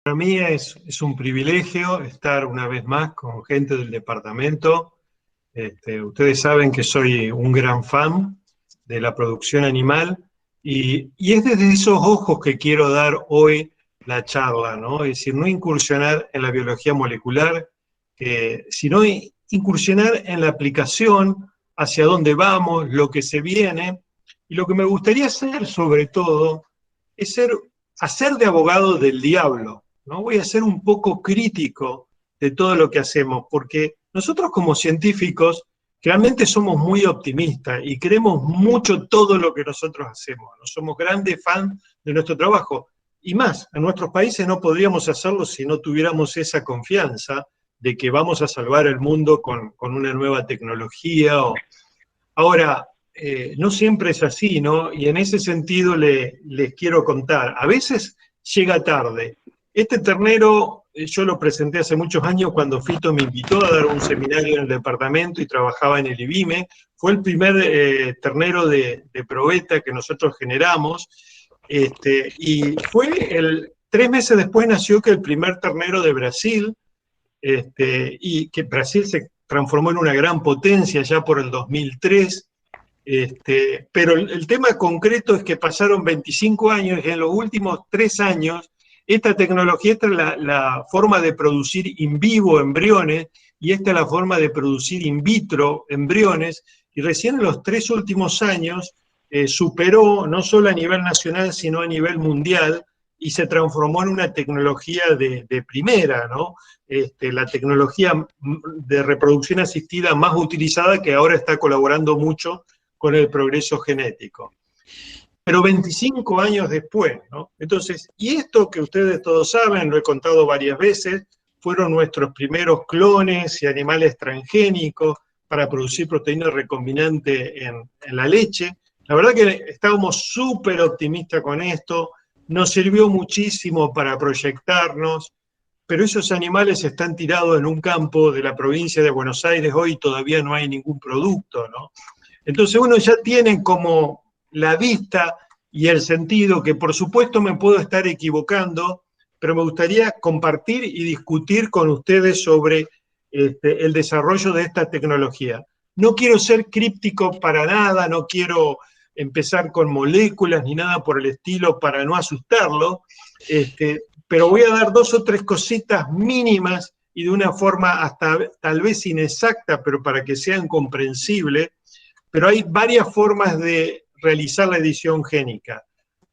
Para mí es un privilegio estar una vez más con gente del departamento. Ustedes saben que soy un gran fan de la producción animal y es desde esos ojos que quiero dar hoy la charla, ¿no? Es decir, no incursionar en la biología molecular, sino incursionar en la aplicación, hacia dónde vamos, lo que se viene. Y lo que me gustaría hacer, sobre todo, es hacer de abogado del diablo, ¿no? Voy a ser un poco crítico de todo lo que hacemos, porque nosotros como científicos realmente somos muy optimistas y creemos mucho todo lo que nosotros hacemos. ¿No? Somos grandes fans de nuestro trabajo. Y más, en nuestros países no podríamos hacerlo si no tuviéramos esa confianza de que vamos a salvar el mundo con una nueva tecnología. Ahora, no siempre es así, ¿no? Y en ese sentido les quiero contar. A veces llega tarde. Este ternero yo lo presenté hace muchos años cuando Fito me invitó a dar un seminario en el departamento y trabajaba en el IBIME. Fue el primer ternero de probeta que nosotros generamos. Y fue 3 meses después nació que el primer ternero de Brasil, y que Brasil se transformó en una gran potencia ya por el 2003. Pero el tema concreto es que pasaron 25 años y en los últimos 3 años esta tecnología, esta es la forma de producir in vivo embriones y esta es la forma de producir in vitro embriones, y recién en los 3 últimos años superó no solo a nivel nacional sino a nivel mundial y se transformó en una tecnología de primera, ¿no? La tecnología de reproducción asistida más utilizada, que ahora está colaborando mucho con el progreso genético. Pero 25 años después, ¿no? Entonces, y esto que ustedes todos saben, lo he contado varias veces, fueron nuestros primeros clones y animales transgénicos para producir proteína recombinante en la leche. La verdad que estábamos súper optimistas con esto, nos sirvió muchísimo para proyectarnos, pero esos animales están tirados en un campo de la provincia de Buenos Aires hoy y todavía no hay ningún producto, ¿no? Entonces uno ya tiene como la vista y el sentido, que por supuesto me puedo estar equivocando, pero me gustaría compartir y discutir con ustedes sobre el desarrollo de esta tecnología. No quiero ser críptico para nada, no quiero empezar con moléculas ni nada por el estilo para no asustarlo, pero voy a dar 2 o 3 cositas mínimas y de una forma hasta tal vez inexacta, pero para que sean comprensibles. Pero hay varias formas de realizar la edición génica.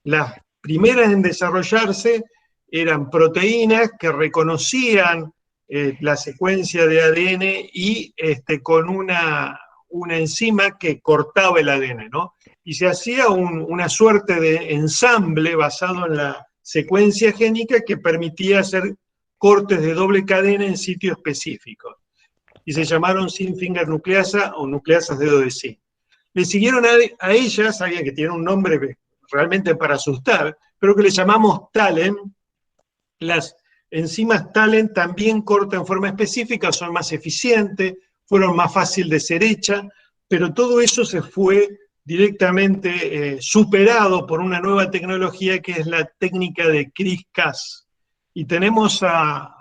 Las primeras en desarrollarse eran proteínas que reconocían la secuencia de ADN y con una enzima que cortaba el ADN, ¿no? Y se hacía una suerte de ensamble basado en la secuencia génica que permitía hacer cortes de doble cadena en sitios específicos. Y se llamaron zinc finger nucleasa o nucleasas dedo de zinc. Le siguieron a ellas, alguien que tiene un nombre realmente para asustar, pero que le llamamos TALEN. Las enzimas TALEN también cortan en forma específica, son más eficientes, fueron más fácil de ser hechas, pero todo eso se fue directamente superado por una nueva tecnología que es la técnica de CRISPR-Cas. Y tenemos a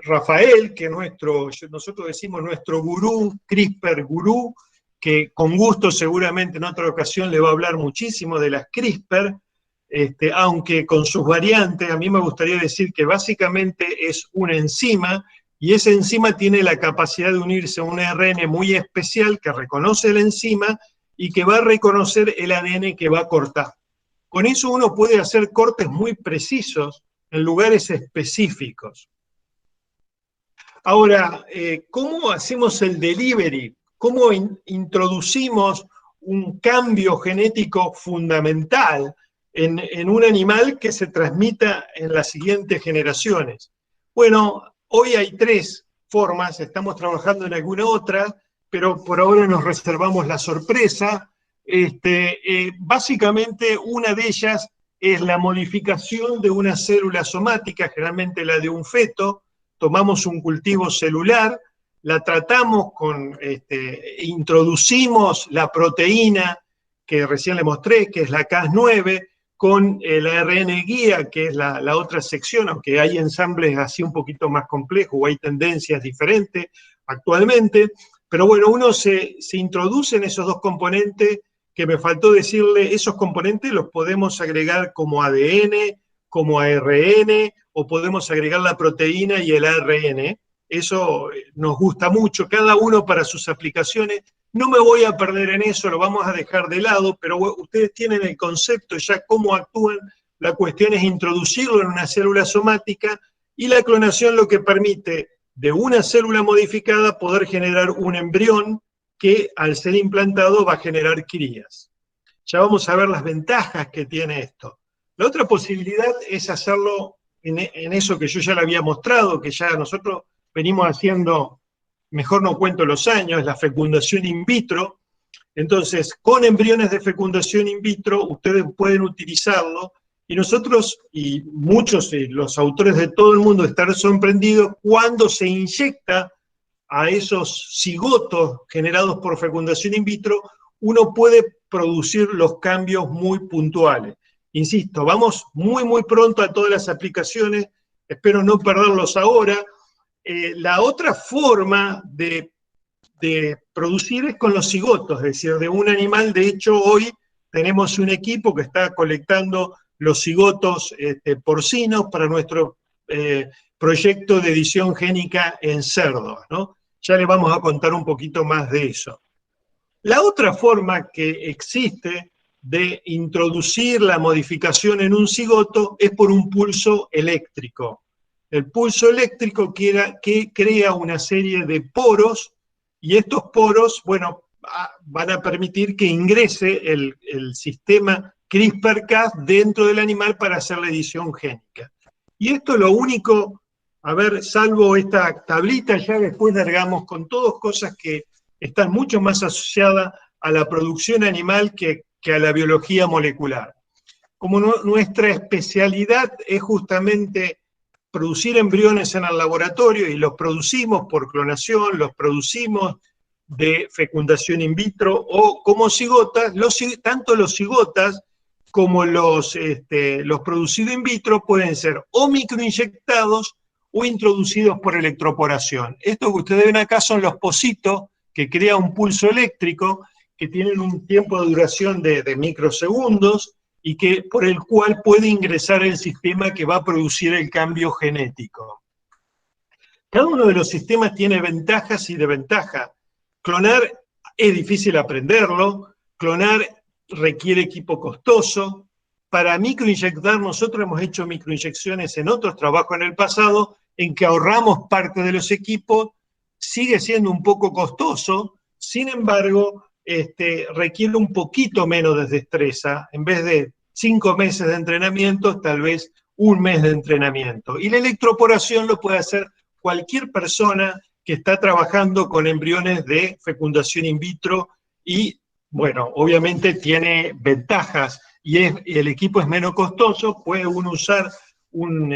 Rafael, que nosotros decimos nuestro gurú, CRISPR gurú, que con gusto seguramente en otra ocasión le va a hablar muchísimo de las CRISPR, aunque con sus variantes. A mí me gustaría decir que básicamente es una enzima, y esa enzima tiene la capacidad de unirse a un ARN muy especial que reconoce la enzima y que va a reconocer el ADN que va a cortar. Con eso uno puede hacer cortes muy precisos en lugares específicos. Ahora, ¿cómo hacemos el delivery? ¿Cómo introducimos un cambio genético fundamental en un animal que se transmita en las siguientes generaciones? Bueno, hoy hay 3 formas, estamos trabajando en alguna otra, pero por ahora nos reservamos la sorpresa. Básicamente, una de ellas es la modificación de una célula somática, generalmente la de un feto. Tomamos un cultivo celular, la tratamos introducimos la proteína que recién le mostré, que es la Cas9, con el ARN guía, que es la otra sección, aunque hay ensambles así un poquito más complejos o hay tendencias diferentes actualmente, pero bueno, uno se introduce en esos dos componentes que me faltó decirle. Esos componentes los podemos agregar como ADN, como ARN, o podemos agregar la proteína y el ARN. Eso nos gusta mucho, cada uno para sus aplicaciones. No me voy a perder en eso, lo vamos a dejar de lado, pero ustedes tienen el concepto ya cómo actúan. La cuestión es introducirlo en una célula somática, y la clonación lo que permite de una célula modificada poder generar un embrión que al ser implantado va a generar crías. Ya vamos a ver las ventajas que tiene esto. La otra posibilidad es hacerlo en eso que yo ya le había mostrado, que ya nosotros venimos haciendo, mejor no cuento los años, la fecundación in vitro. Entonces, con embriones de fecundación in vitro, ustedes pueden utilizarlo, y nosotros, y muchos, los autores de todo el mundo, están sorprendidos cuando se inyecta a esos cigotos generados por fecundación in vitro, uno puede producir los cambios muy puntuales. Insisto, vamos muy pronto a todas las aplicaciones, espero no perderlos ahora. La otra forma de producir es con los cigotos, es decir, de un animal. De hecho, hoy tenemos un equipo que está colectando los cigotos porcinos para nuestro proyecto de edición génica en cerdos, ¿no? Ya les vamos a contar un poquito más de eso. La otra forma que existe de introducir la modificación en un cigoto es por un pulso eléctrico. El pulso eléctrico que crea una serie de poros, y estos poros, bueno, van a permitir que ingrese el sistema CRISPR-Cas dentro del animal para hacer la edición génica. Y esto es lo único, a ver, salvo esta tablita, ya después largamos con todas cosas que están mucho más asociadas a la producción animal que a la biología molecular. Como nuestra especialidad es justamente producir embriones en el laboratorio, y los producimos por clonación, los producimos de fecundación in vitro o como cigotas, tanto los cigotas como los producidos in vitro pueden ser o microinyectados o introducidos por electroporación. Esto que ustedes ven acá son los pocitos que crea un pulso eléctrico, que tienen un tiempo de duración de microsegundos, y por el cual puede ingresar el sistema que va a producir el cambio genético. Cada uno de los sistemas tiene ventajas y desventajas. Clonar es difícil aprenderlo, clonar requiere equipo costoso. Para microinyectar, nosotros hemos hecho microinyecciones en otros trabajos en el pasado, en que ahorramos parte de los equipos, sigue siendo un poco costoso, sin embargo, requiere un poquito menos de destreza. En vez de 5 meses de entrenamiento, tal vez 1 mes de entrenamiento. Y la electroporación lo puede hacer cualquier persona que está trabajando con embriones de fecundación in vitro, y, bueno, obviamente tiene ventajas, y el equipo es menos costoso. Puede uno usar un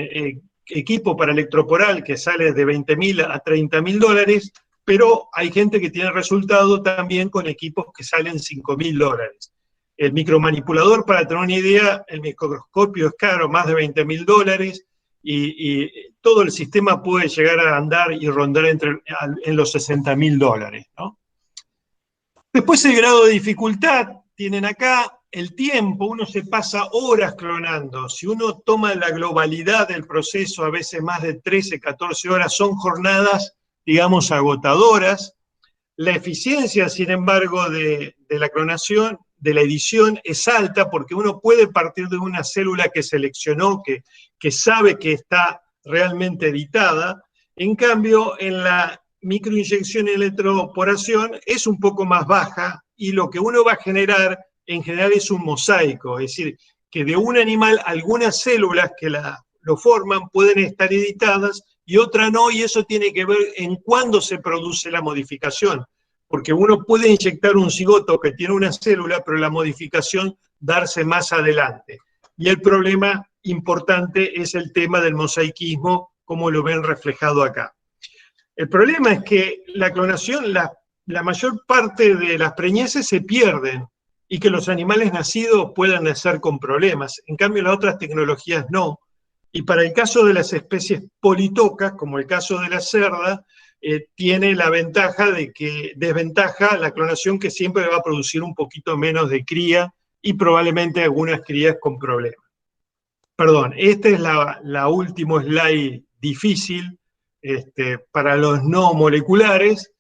equipo para electroporar que sale de $20.000 a $30.000, pero hay gente que tiene resultado también con equipos que salen $5.000. El micromanipulador, para tener una idea, el microscopio es caro, más de $20.000, y todo el sistema puede llegar a andar y rondar en los $60.000, ¿no? Después, el grado de dificultad, tienen acá el tiempo. Uno se pasa horas clonando. Si uno toma la globalidad del proceso, a veces más de 13, 14 horas, son jornadas, digamos, agotadoras. La eficiencia, sin embargo, de la clonación, de la edición, es alta, porque uno puede partir de una célula que seleccionó, que sabe que está realmente editada. En cambio, en la microinyección y electroporación es un poco más baja, y lo que uno va a generar, en general, es un mosaico, es decir, que de un animal algunas células que lo forman pueden estar editadas y otras no, y eso tiene que ver en cuándo se produce la modificación, porque uno puede inyectar un cigoto que tiene una célula, pero la modificación darse más adelante. Y el problema importante es el tema del mosaicismo, como lo ven reflejado acá. El problema es que la clonación, la mayor parte de las preñeces se pierden. y que los animales nacidos puedan nacer con problemas. En cambio, las otras tecnologías no. Y para el caso de las especies politocas, como el caso de la cerda, tiene la desventaja la clonación, que siempre va a producir un poquito menos de cría y probablemente algunas crías con problemas. Perdón, esta es la última slide difícil para los no moleculares,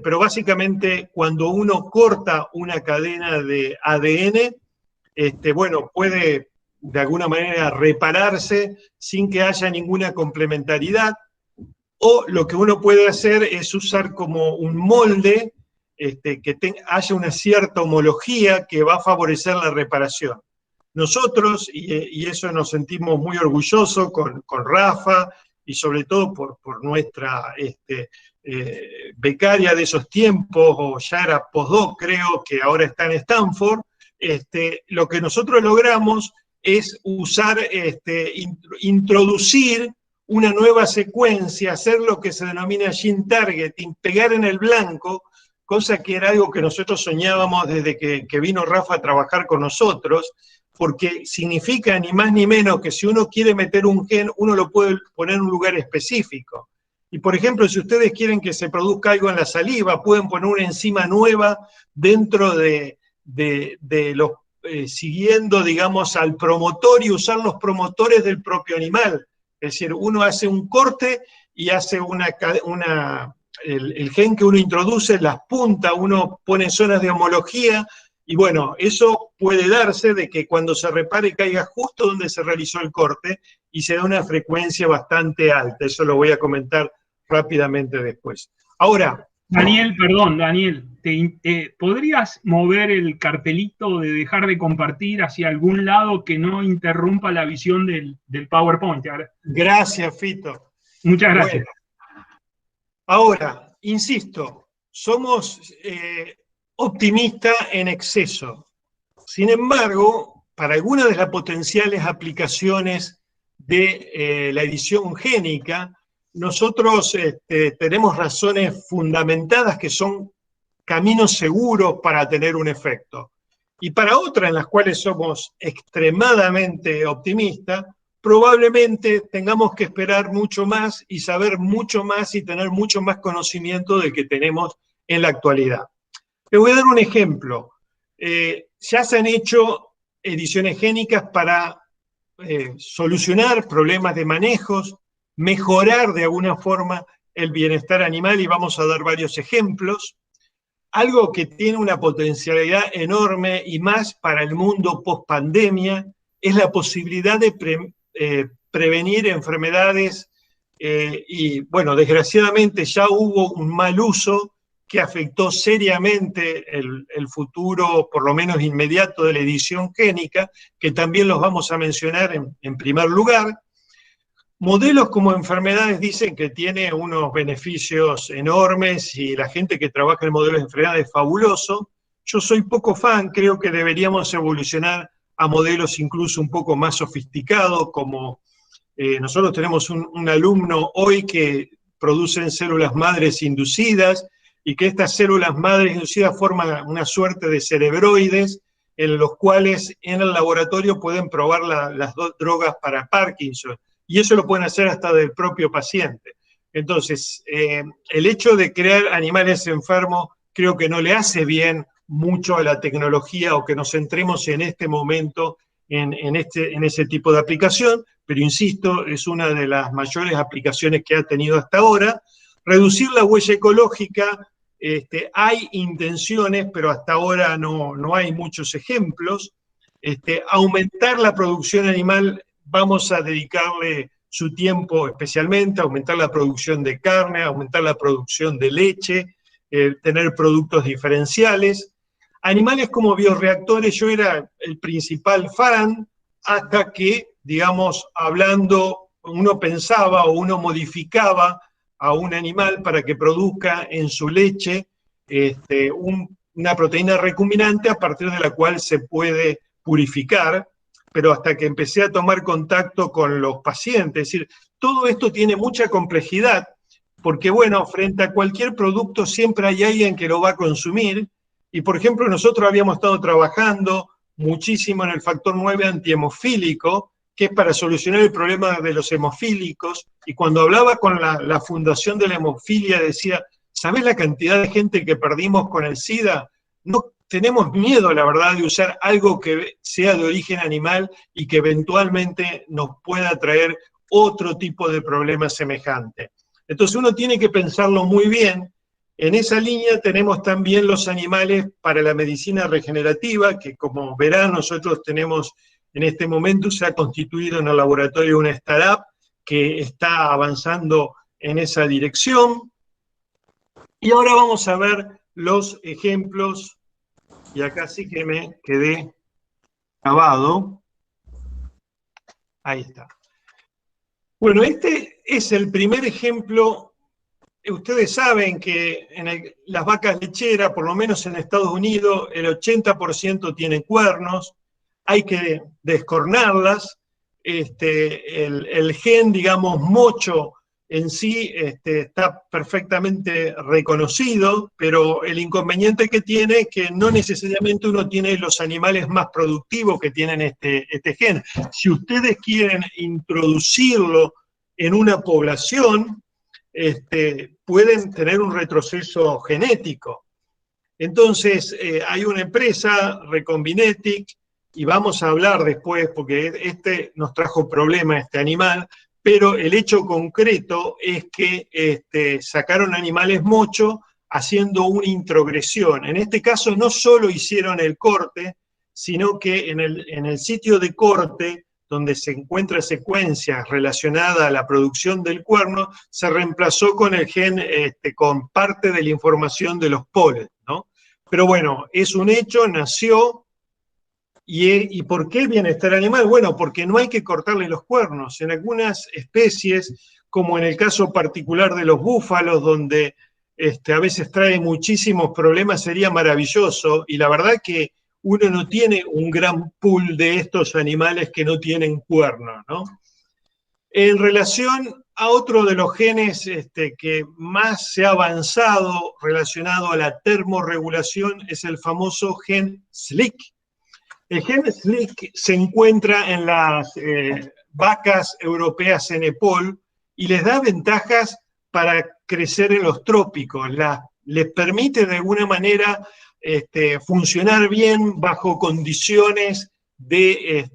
pero básicamente cuando uno corta una cadena de ADN, bueno, puede de alguna manera repararse sin que haya ninguna complementariedad, o lo que uno puede hacer es usar como un molde que haya una cierta homología que va a favorecer la reparación. Nosotros, y eso nos sentimos muy orgullosos con Rafa, y sobre todo por nuestra becaria de esos tiempos, o ya era postdoc, creo, que ahora está en Stanford, lo que nosotros logramos es usar, introducir una nueva secuencia, hacer lo que se denomina gene targeting, pegar en el blanco, cosa que era algo que nosotros soñábamos desde que vino Rafa a trabajar con nosotros, porque significa ni más ni menos que si uno quiere meter un gen, uno lo puede poner en un lugar específico. Y por ejemplo, si ustedes quieren que se produzca algo en la saliva, pueden poner una enzima nueva dentro de los, siguiendo, digamos, al promotor y usar los promotores del propio animal. Es decir, uno hace un corte y hace el gen que uno introduce, las puntas, uno pone zonas de homología, y bueno, eso puede darse de que cuando se repare caiga justo donde se realizó el corte y se da una frecuencia bastante alta. Eso lo voy a comentar rápidamente después. Ahora... Daniel, perdón, Daniel, ¿podrías mover el cartelito de dejar de compartir hacia algún lado que no interrumpa la visión del PowerPoint? Gracias, Fito. Muchas gracias. Bueno, ahora, insisto, somos optimistas en exceso. Sin embargo, para algunas de las potenciales aplicaciones de la edición génica, nosotros tenemos razones fundamentadas que son caminos seguros para tener un efecto. Y para otras en las cuales somos extremadamente optimistas, probablemente tengamos que esperar mucho más y saber mucho más y tener mucho más conocimiento del que tenemos en la actualidad. Te voy a dar un ejemplo. Ya se han hecho ediciones génicas para solucionar problemas de manejos, mejorar de alguna forma el bienestar animal, y vamos a dar varios ejemplos. Algo que tiene una potencialidad enorme y más para el mundo post-pandemia es la posibilidad de prevenir enfermedades y, bueno, desgraciadamente ya hubo un mal uso que afectó seriamente el futuro, por lo menos inmediato, de la edición génica, que también los vamos a mencionar en primer lugar. Modelos como enfermedades dicen que tiene unos beneficios enormes y la gente que trabaja en modelos de enfermedades es fabuloso. Yo soy poco fan, creo que deberíamos evolucionar a modelos incluso un poco más sofisticados, como nosotros tenemos un alumno hoy que producen células madres inducidas, y que estas células madres inducidas forman una suerte de cerebroides en los cuales en el laboratorio pueden probar las drogas para Parkinson. Y eso lo pueden hacer hasta del propio paciente. Entonces, el hecho de crear animales enfermos creo que no le hace bien mucho a la tecnología, o que nos centremos en este momento en ese tipo de aplicación, pero insisto, es una de las mayores aplicaciones que ha tenido hasta ahora. Reducir la huella ecológica, hay intenciones, pero hasta ahora no hay muchos ejemplos. Aumentar la producción animal, vamos a dedicarle su tiempo especialmente, aumentar la producción de carne, aumentar la producción de leche, tener productos diferenciales. Animales como bioreactores, yo era el principal fan, hasta que, digamos, hablando, uno pensaba o uno modificaba a un animal para que produzca en su leche una proteína recombinante a partir de la cual se puede purificar, pero hasta que empecé a tomar contacto con los pacientes, es decir, todo esto tiene mucha complejidad, porque bueno, frente a cualquier producto siempre hay alguien que lo va a consumir, Y por ejemplo, nosotros habíamos estado trabajando muchísimo en el factor 9 antihemofílico, que es para solucionar el problema de los hemofílicos, y cuando hablaba con la Fundación de la Hemofilia decía, ¿sabés la cantidad de gente que perdimos con el SIDA? No tenemos miedo, la verdad, de usar algo que sea de origen animal y que eventualmente nos pueda traer otro tipo de problema semejante. Entonces uno tiene que pensarlo muy bien. En esa línea tenemos también los animales para la medicina regenerativa, que como verán nosotros tenemos en este momento, se ha constituido en el laboratorio una startup que está avanzando en esa dirección. Y ahora vamos a ver los ejemplos, y acá sí que me quedé grabado. Ahí está. Bueno, este es el primer ejemplo. Ustedes saben que las vacas lecheras, por lo menos en Estados Unidos, el 80% tienen cuernos, hay que descornarlas, el gen, digamos, mocho en sí está perfectamente reconocido, pero el inconveniente que tiene es que no necesariamente uno tiene los animales más productivos que tienen este gen. Si ustedes quieren introducirlo en una población, pueden tener un retroceso genético. Entonces, hay una empresa, Recombinetics, y vamos a hablar después, porque nos trajo problema este animal, pero el hecho concreto es que sacaron animales mocho haciendo una introgresión. En este caso no solo hicieron el corte, sino que en el sitio de corte, donde se encuentra secuencias relacionadas a la producción del cuerno, se reemplazó con el gen, con parte de la información de los polen, ¿no? Pero bueno, es un hecho, nació. ¿Y por qué el bienestar animal? Bueno, porque no hay que cortarle los cuernos. En algunas especies, como en el caso particular de los búfalos, donde a veces trae muchísimos problemas, sería maravilloso. Y la verdad que uno no tiene un gran pool de estos animales que no tienen cuernos, ¿no? En relación a otro de los genes que más se ha avanzado relacionado a la termorregulación es el famoso gen SLIC. El gen SLIC se encuentra en las vacas europeas Cenepol y les da ventajas para crecer en los trópicos. Les permite de alguna manera funcionar bien bajo condiciones de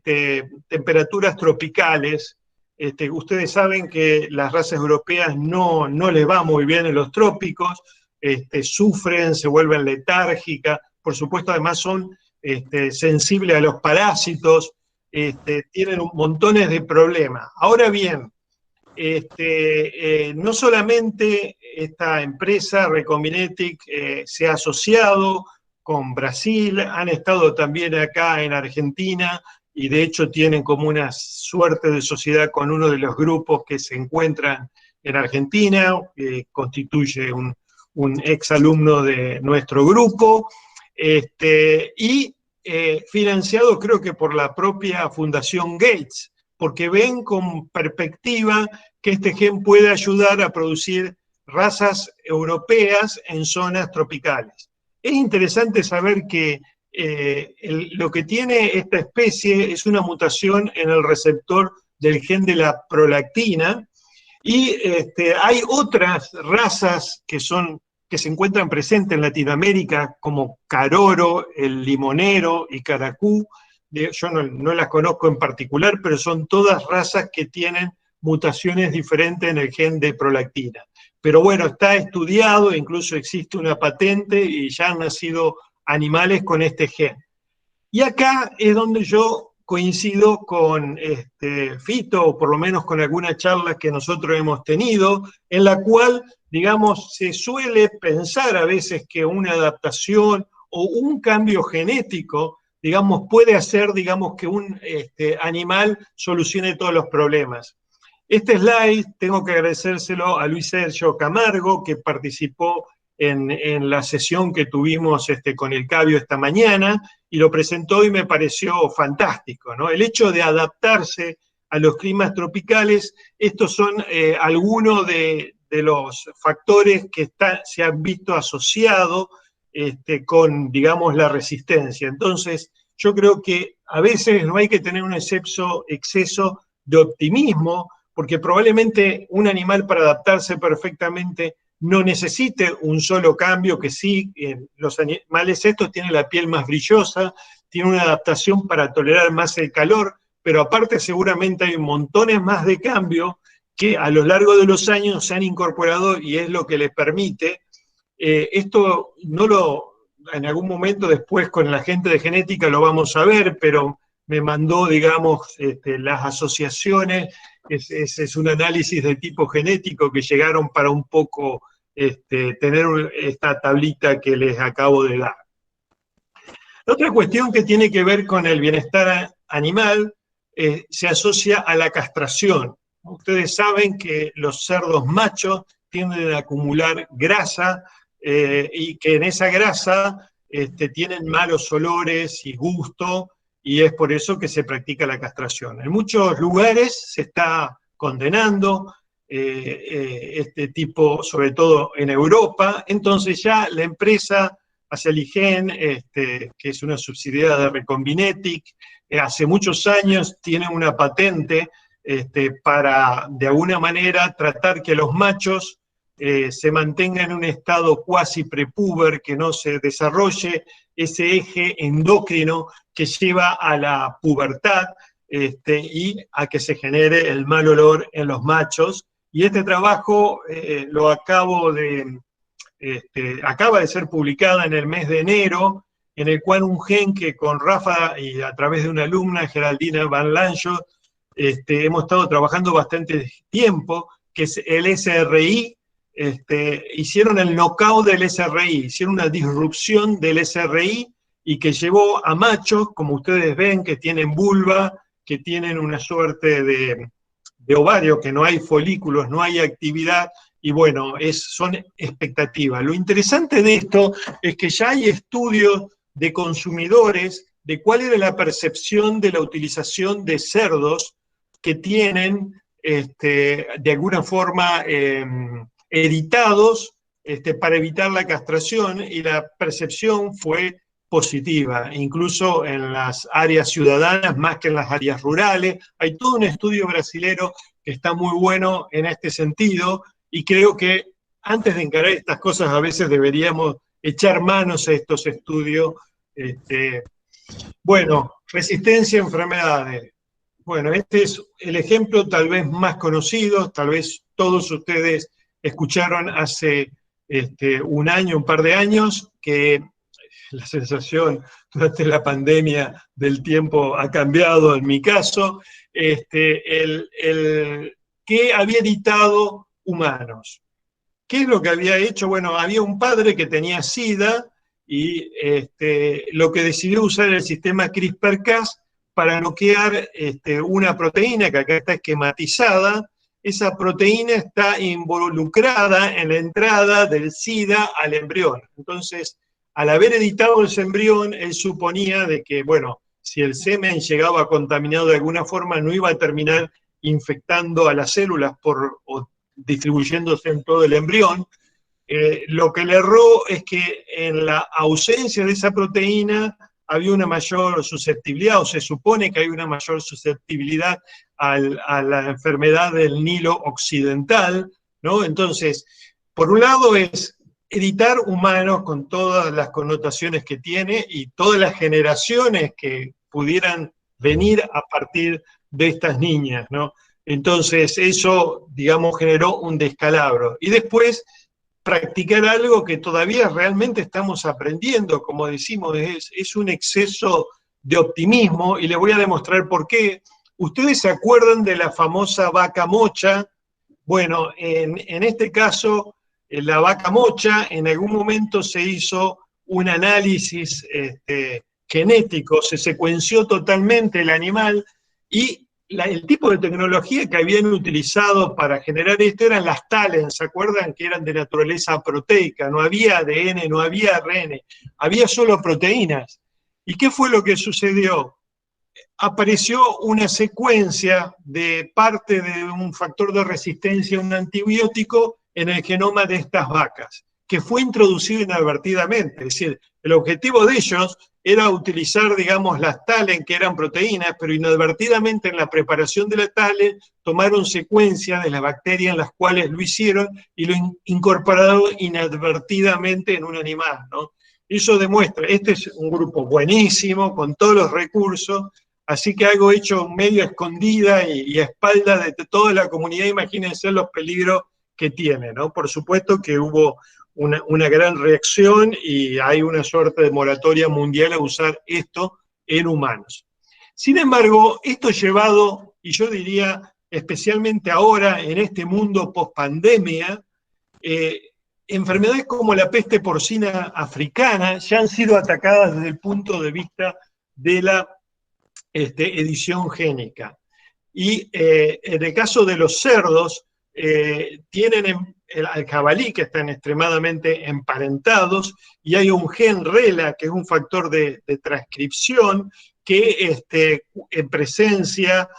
temperaturas tropicales. Ustedes saben que las razas europeas no les va muy bien en los trópicos, sufren, se vuelven letárgicas, por supuesto además son sensibles a los parásitos, tienen montones de problemas. Ahora bien, no solamente esta empresa Recombinetics se ha asociado con Brasil, han estado también acá en Argentina y de hecho tienen como una suerte de sociedad con uno de los grupos que se encuentran en Argentina, que constituye un exalumno de nuestro grupo, y financiado creo que por la propia Fundación Gates, porque ven con perspectiva que este gen puede ayudar a producir razas europeas en zonas tropicales. Es interesante saber que lo que tiene esta especie es una mutación en el receptor del gen de la prolactina, y hay otras razas que se encuentran presentes en Latinoamérica, como caroro, el limonero y caracú. Yo no las conozco en particular, pero son todas razas que tienen mutaciones diferentes en el gen de prolactina. Pero bueno, está estudiado, incluso existe una patente y ya han nacido animales con este gen. Y acá es donde yo coincido con Fito, o por lo menos con algunas charlas que nosotros hemos tenido, en la cual, digamos, se suele pensar a veces que una adaptación o un cambio genético, digamos, puede hacer, digamos, que un animal solucione todos los problemas. Este slide tengo que agradecérselo a Luis Sergio Camargo, que participó en la sesión que tuvimos con el Cabio esta mañana, y lo presentó y me pareció fantástico, ¿no? El hecho de adaptarse a los climas tropicales, estos son algunos de los factores que se han visto asociados con, digamos, la resistencia. Entonces, yo creo que a veces no hay que tener un exceso de optimismo, porque probablemente un animal para adaptarse perfectamente no necesite un solo cambio, que sí, los animales estos tienen la piel más brillosa, tienen una adaptación para tolerar más el calor, pero aparte seguramente hay montones más de cambios que a lo largo de los años se han incorporado y es lo que les permite. Esto no lo, en algún momento después con la gente de genética lo vamos a ver, pero me mandó, digamos, las asociaciones, ese es un análisis de tipo genético que llegaron para un poco tener esta tablita que les acabo de dar. Otra cuestión que tiene que ver con el bienestar animal se asocia a la castración. Ustedes saben que los cerdos machos tienden a acumular grasa y que en esa grasa tienen malos olores y gusto, y es por eso que se practica la castración. En muchos lugares se está condenando este tipo, sobre todo en Europa, entonces ya la empresa Aceligen, que es una subsidiaria de Recombinetics, hace muchos años tiene una patente para, de alguna manera, tratar que los machos se mantengan en un estado cuasi prepúber, que no se desarrolle ese eje endocrino que lleva a la pubertad y a que se genere el mal olor en los machos. Y este trabajo lo acaba de ser publicada en el mes de enero, en el cual un gen que con Rafa y a través de una alumna, Geraldina Van Lanschot, hemos estado trabajando bastante tiempo, que es el SRI. Hicieron el knockout del SRI, hicieron una disrupción del SRI y que llevó a machos, como ustedes ven, que tienen vulva, que tienen una suerte de ovario, que no hay folículos, no hay actividad, y bueno, son expectativas. Lo interesante de esto es que ya hay estudios de consumidores de cuál era la percepción de la utilización de cerdos que tienen, de alguna forma, editados para evitar la castración, y la percepción fue positiva, incluso en las áreas ciudadanas más que en las áreas rurales. Hay todo un estudio brasilero que está muy bueno en este sentido, y creo que antes de encarar estas cosas a veces deberíamos echar manos a estos estudios. Bueno, resistencia a enfermedades. Bueno, este es el ejemplo tal vez más conocido, tal vez todos ustedes escucharon hace un año, un par de años, que la sensación durante la pandemia del tiempo ha cambiado en mi caso, que había editado humanos. ¿Qué es lo que había hecho? Bueno, había un padre que tenía SIDA y lo que decidió usar el sistema CRISPR-Cas para bloquear una proteína que acá está esquematizada. Esa proteína está involucrada en la entrada del SIDA al embrión. Entonces, al haber editado ese embrión, él suponía de que, bueno, si el semen llegaba contaminado de alguna forma, no iba a terminar infectando a las células o distribuyéndose en todo el embrión. Lo que le erró es que en la ausencia de esa proteína había una mayor susceptibilidad, o se supone que hay una mayor susceptibilidad a la enfermedad del Nilo occidental, ¿no? Entonces, por un lado es editar humanos con todas las connotaciones que tiene y todas las generaciones que pudieran venir a partir de estas niñas, ¿no? Entonces eso, digamos, generó un descalabro. Y después practicar algo que todavía realmente estamos aprendiendo, como decimos, es un exceso de optimismo, y les voy a demostrar por qué. ¿Ustedes se acuerdan de la famosa vaca mocha? Bueno, en este caso, la vaca mocha, en algún momento se hizo un análisis genético, se secuenció totalmente el animal, y el tipo de tecnología que habían utilizado para generar esto eran las TALEN, ¿se acuerdan? Que eran de naturaleza proteica, no había ADN, no había ARN, había solo proteínas. ¿Y qué fue lo que sucedió? Apareció una secuencia de parte de un factor de resistencia a un antibiótico en el genoma de estas vacas. que fue introducido inadvertidamente. Es decir, el objetivo de ellos era utilizar, digamos, las talen, que eran proteínas, pero inadvertidamente en la preparación de la talen tomaron secuencias de las bacterias en las cuales lo hicieron y lo incorporaron inadvertidamente en un animal, ¿no? Eso demuestra, este es un grupo buenísimo, con todos los recursos, así que algo hecho medio escondida y a espaldas de toda la comunidad. Imagínense los peligros que tiene, ¿no? Por supuesto que hubo una gran reacción y hay una suerte de moratoria mundial a usar esto en humanos. Sin embargo, esto llevado, y yo diría especialmente ahora en este mundo post-pandemia, enfermedades como la peste porcina africana ya han sido atacadas desde el punto de vista de la edición génica. Y en el caso de los cerdos, tienen al jabalí, que están extremadamente emparentados, y hay un gen RELA, que es un factor de transcripción, que en presencia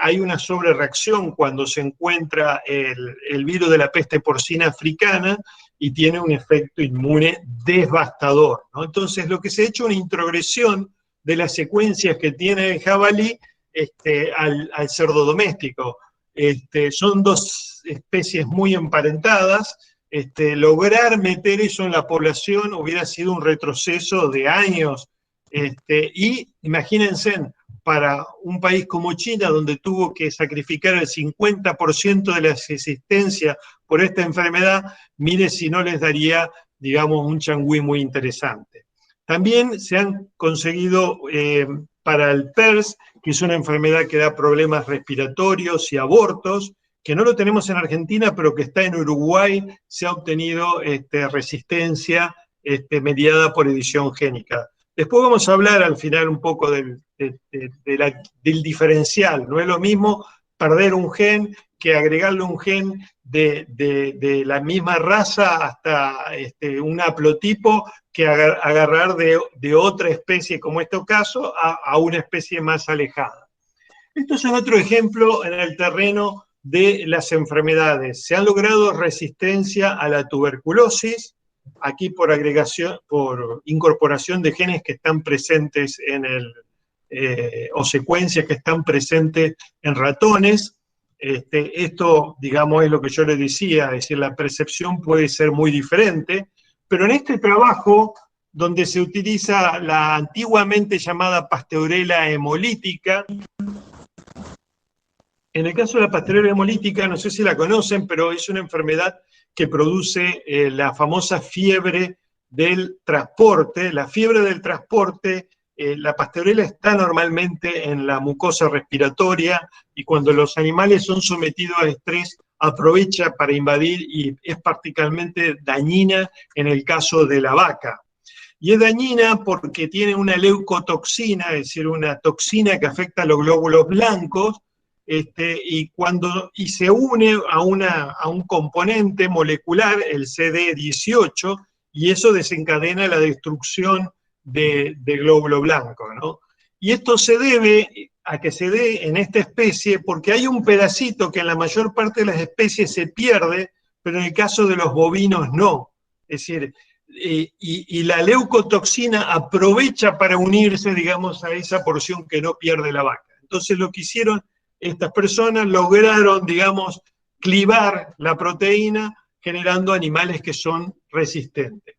hay una sobrereacción cuando se encuentra el virus de la peste porcina africana y tiene un efecto inmune devastador, ¿no? Entonces, lo que se ha hecho es una introgresión de las secuencias que tiene el jabalí al cerdo doméstico. Son dos especies muy emparentadas. Lograr meter eso en la población hubiera sido un retroceso de años. Y imagínense, para un país como China, donde tuvo que sacrificar el 50% de la existencia por esta enfermedad, mire si no les daría, digamos, un changüí muy interesante. También se han conseguido para el PERS, que es una enfermedad que da problemas respiratorios y abortos, que no lo tenemos en Argentina, pero que está en Uruguay, se ha obtenido resistencia mediada por edición génica. Después vamos a hablar al final un poco del diferencial. No es lo mismo perder un gen que agregarle un gen de la misma raza hasta un haplotipo, que agarrar de otra especie, como este caso, a una especie más alejada. Esto es otro ejemplo en el terreno de las enfermedades. Se ha logrado resistencia a la tuberculosis, aquí por agregación, por incorporación de genes que están presentes o secuencias que están presentes en ratones. Esto, digamos, es lo que yo les decía, es decir, la percepción puede ser muy diferente, pero en este trabajo, donde se utiliza la antiguamente llamada pasteurela hemolítica, en el caso de la pasteurela hemolítica, no sé si la conocen, pero es una enfermedad que produce la famosa fiebre del transporte. La fiebre del transporte, la pasteurela está normalmente en la mucosa respiratoria, y cuando los animales son sometidos a estrés, aprovecha para invadir, y es particularmente dañina en el caso de la vaca. Y es dañina porque tiene una leucotoxina, es decir, una toxina que afecta a los glóbulos blancos, y se une a un componente molecular, el CD18, y eso desencadena la destrucción de glóbulo blanco, ¿no? Y esto se debe a que se dé en esta especie porque hay un pedacito que en la mayor parte de las especies se pierde, pero en el caso de los bovinos no. Es decir, y la leucotoxina aprovecha para unirse, digamos, a esa porción que no pierde la vaca. Entonces lo que hicieron estas personas, lograron, digamos, clivar la proteína, generando animales que son resistentes.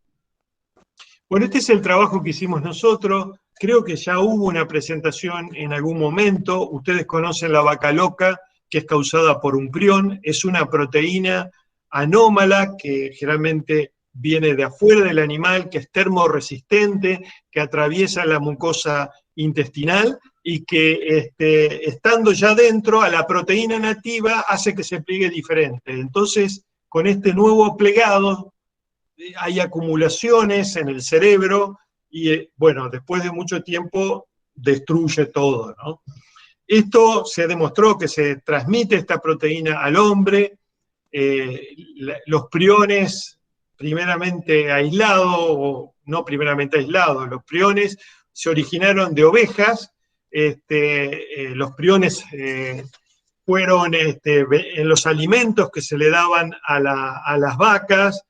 Bueno, este es el trabajo que hicimos nosotros. Creo que ya hubo una presentación en algún momento. Ustedes conocen la vaca loca, que es causada por un prión. Es una proteína anómala que generalmente viene de afuera del animal, que es termorresistente, que atraviesa la mucosa intestinal y que estando ya dentro, a la proteína nativa hace que se pliegue diferente. Entonces, con este nuevo plegado, hay acumulaciones en el cerebro y, bueno, después de mucho tiempo destruye todo, ¿no? Esto se demostró que se transmite esta proteína al hombre. Los priones, primeramente aislados, o no primeramente aislados, los priones se originaron de ovejas. Los priones fueron en los alimentos que se le daban a las vacas,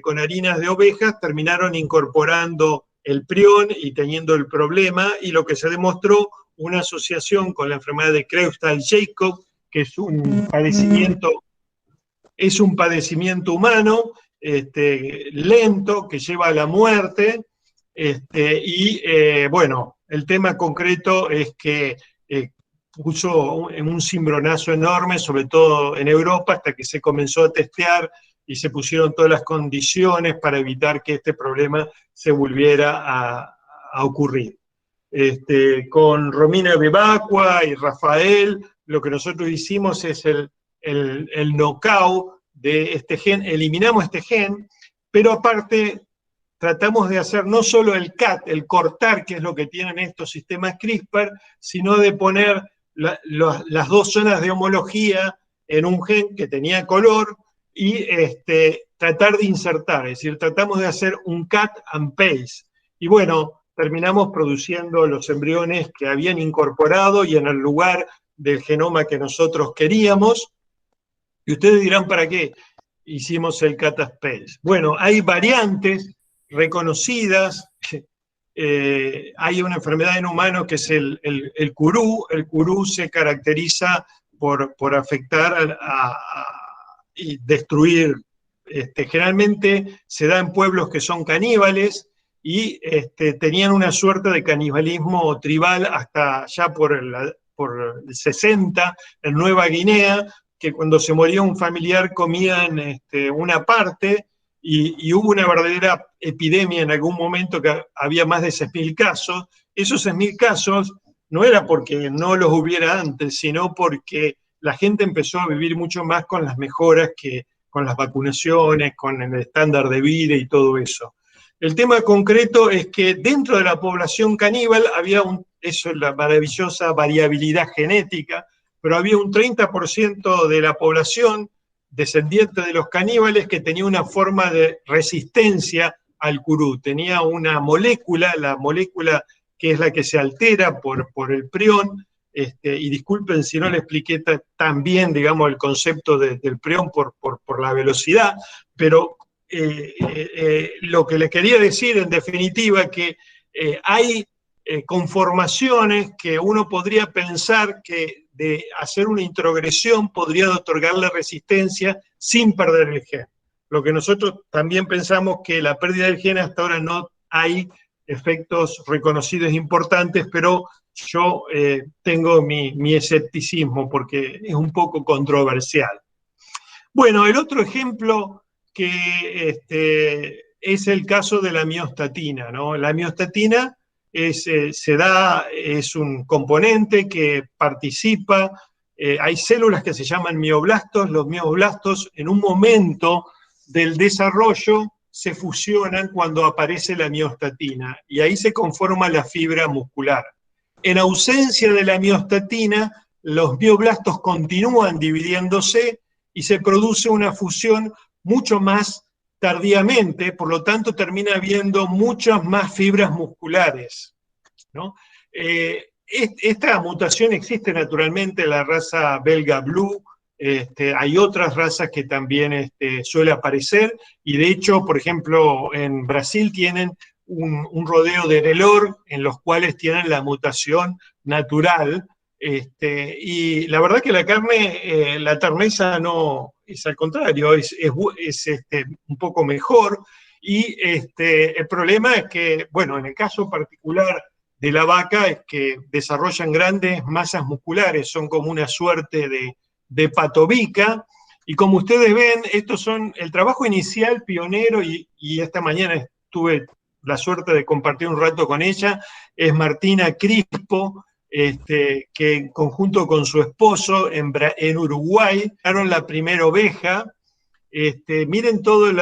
con harinas de ovejas, terminaron incorporando el prión y teniendo el problema, y lo que se demostró, una asociación con la enfermedad de Creutzfeldt-Jakob, que es un padecimiento humano, lento, que lleva a la muerte, bueno, el tema concreto es que puso un cimbronazo enorme, sobre todo en Europa, hasta que se comenzó a testear y se pusieron todas las condiciones para evitar que este problema se volviera a ocurrir. Con Romina Bebacqua y Rafael, lo que nosotros hicimos es el knockout de este gen, eliminamos este gen, pero aparte tratamos de hacer no solo el CAT, el cortar, que es lo que tienen estos sistemas CRISPR, sino de poner las dos zonas de homología en un gen que tenía color y tratar de insertar, es decir, tratamos de hacer un cut and paste. Y bueno, terminamos produciendo los embriones que habían incorporado y en el lugar del genoma que nosotros queríamos. Y ustedes dirán, ¿para qué hicimos el cut and paste? Bueno, hay variantes reconocidas. Hay una enfermedad en humanos que es el curú. El curú se caracteriza por afectar y destruir. Generalmente se da en pueblos que son caníbales y tenían una suerte de canibalismo tribal hasta ya por el 60 en Nueva Guinea, que cuando se moría un familiar comían una parte. Y hubo una verdadera epidemia en algún momento que había más de 6.000 casos. Esos 6.000 casos no era porque no los hubiera antes, sino porque la gente empezó a vivir mucho más con las mejoras que con las vacunaciones, con el estándar de vida y todo eso. El tema concreto es que dentro de la población caníbal había eso es la maravillosa variabilidad genética, pero había un 30% de la población descendiente de los caníbales que tenía una forma de resistencia al curú. Tenía una molécula, la molécula que es la que se altera por el prión, y disculpen si no le expliqué tan bien, digamos, el concepto del prión por la velocidad, pero lo que les quería decir en definitiva es que hay conformaciones que uno podría pensar que de hacer una introgresión podría otorgarle resistencia sin perder el gen. Lo que nosotros también pensamos que la pérdida del gen hasta ahora no hay efectos reconocidos importantes, pero yo tengo mi escepticismo porque es un poco controversial. Bueno, el otro ejemplo que es el caso de la miostatina, ¿no? La miostatina es un componente que participa, hay células que se llaman mioblastos. Los mioblastos en un momento del desarrollo se fusionan cuando aparece la miostatina y ahí se conforma la fibra muscular. En ausencia de la miostatina, los mioblastos continúan dividiéndose y se produce una fusión mucho más tardíamente, por lo tanto termina habiendo muchas más fibras musculares, ¿no? Esta mutación existe naturalmente en la raza belga blue. Hay otras razas que también suele aparecer, y de hecho, por ejemplo, en Brasil tienen un rodeo de Nelor en los cuales tienen la mutación natural, y la verdad que la carne, la terneza no es, al contrario, es un poco mejor, y el problema es que, bueno, en el caso particular de la vaca es que desarrollan grandes masas musculares, son como una suerte de patobica, y como ustedes ven, estos son el trabajo inicial pionero, y esta mañana tuve la suerte de compartir un rato con ella, es Martina Crispo, que en conjunto con su esposo en Uruguay crearon la primera oveja. Miren todos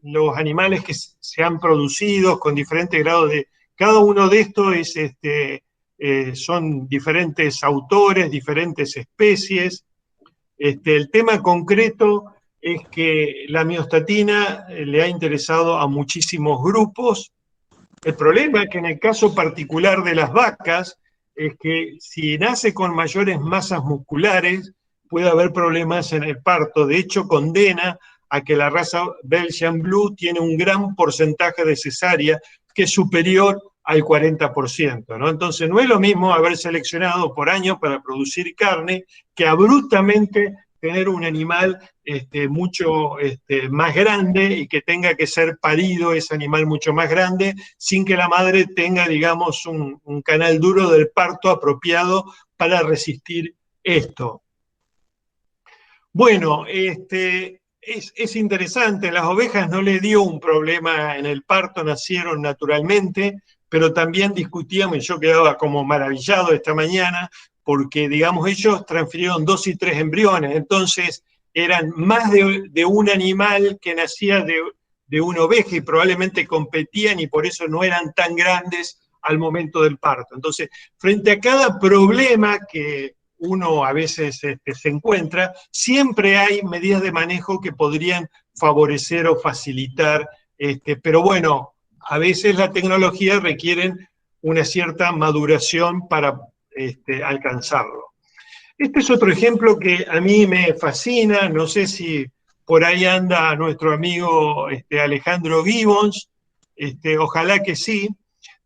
los animales que se han producido con diferentes grados de... Cada uno de estos son diferentes autores, diferentes especies. El tema concreto es que la miostatina le ha interesado a muchísimos grupos. El problema es que en el caso particular de las vacas, es que si nace con mayores masas musculares, puede haber problemas en el parto. De hecho, condena a que la raza Belgian Blue tiene un gran porcentaje de cesárea que es superior al 40%, ¿no? Entonces no es lo mismo haber seleccionado por año para producir carne que abruptamente tener un animal mucho más grande y que tenga que ser parido ese animal mucho más grande sin que la madre tenga, digamos, un canal duro del parto apropiado para resistir esto. Bueno, es interesante, las ovejas no le dio un problema en el parto, nacieron naturalmente, pero también discutíamos, y yo quedaba como maravillado esta mañana, porque, digamos, ellos transfirieron 2 y 3 embriones, entonces eran más de un animal que nacía de una oveja y probablemente competían y por eso no eran tan grandes al momento del parto. Entonces, frente a cada problema que uno a veces se encuentra, siempre hay medidas de manejo que podrían favorecer o facilitar, pero bueno, a veces la tecnología requiere una cierta maduración para alcanzarlo. Este es otro ejemplo que a mí me fascina, no sé si por ahí anda nuestro amigo Alejandro Gibbons, ojalá que sí,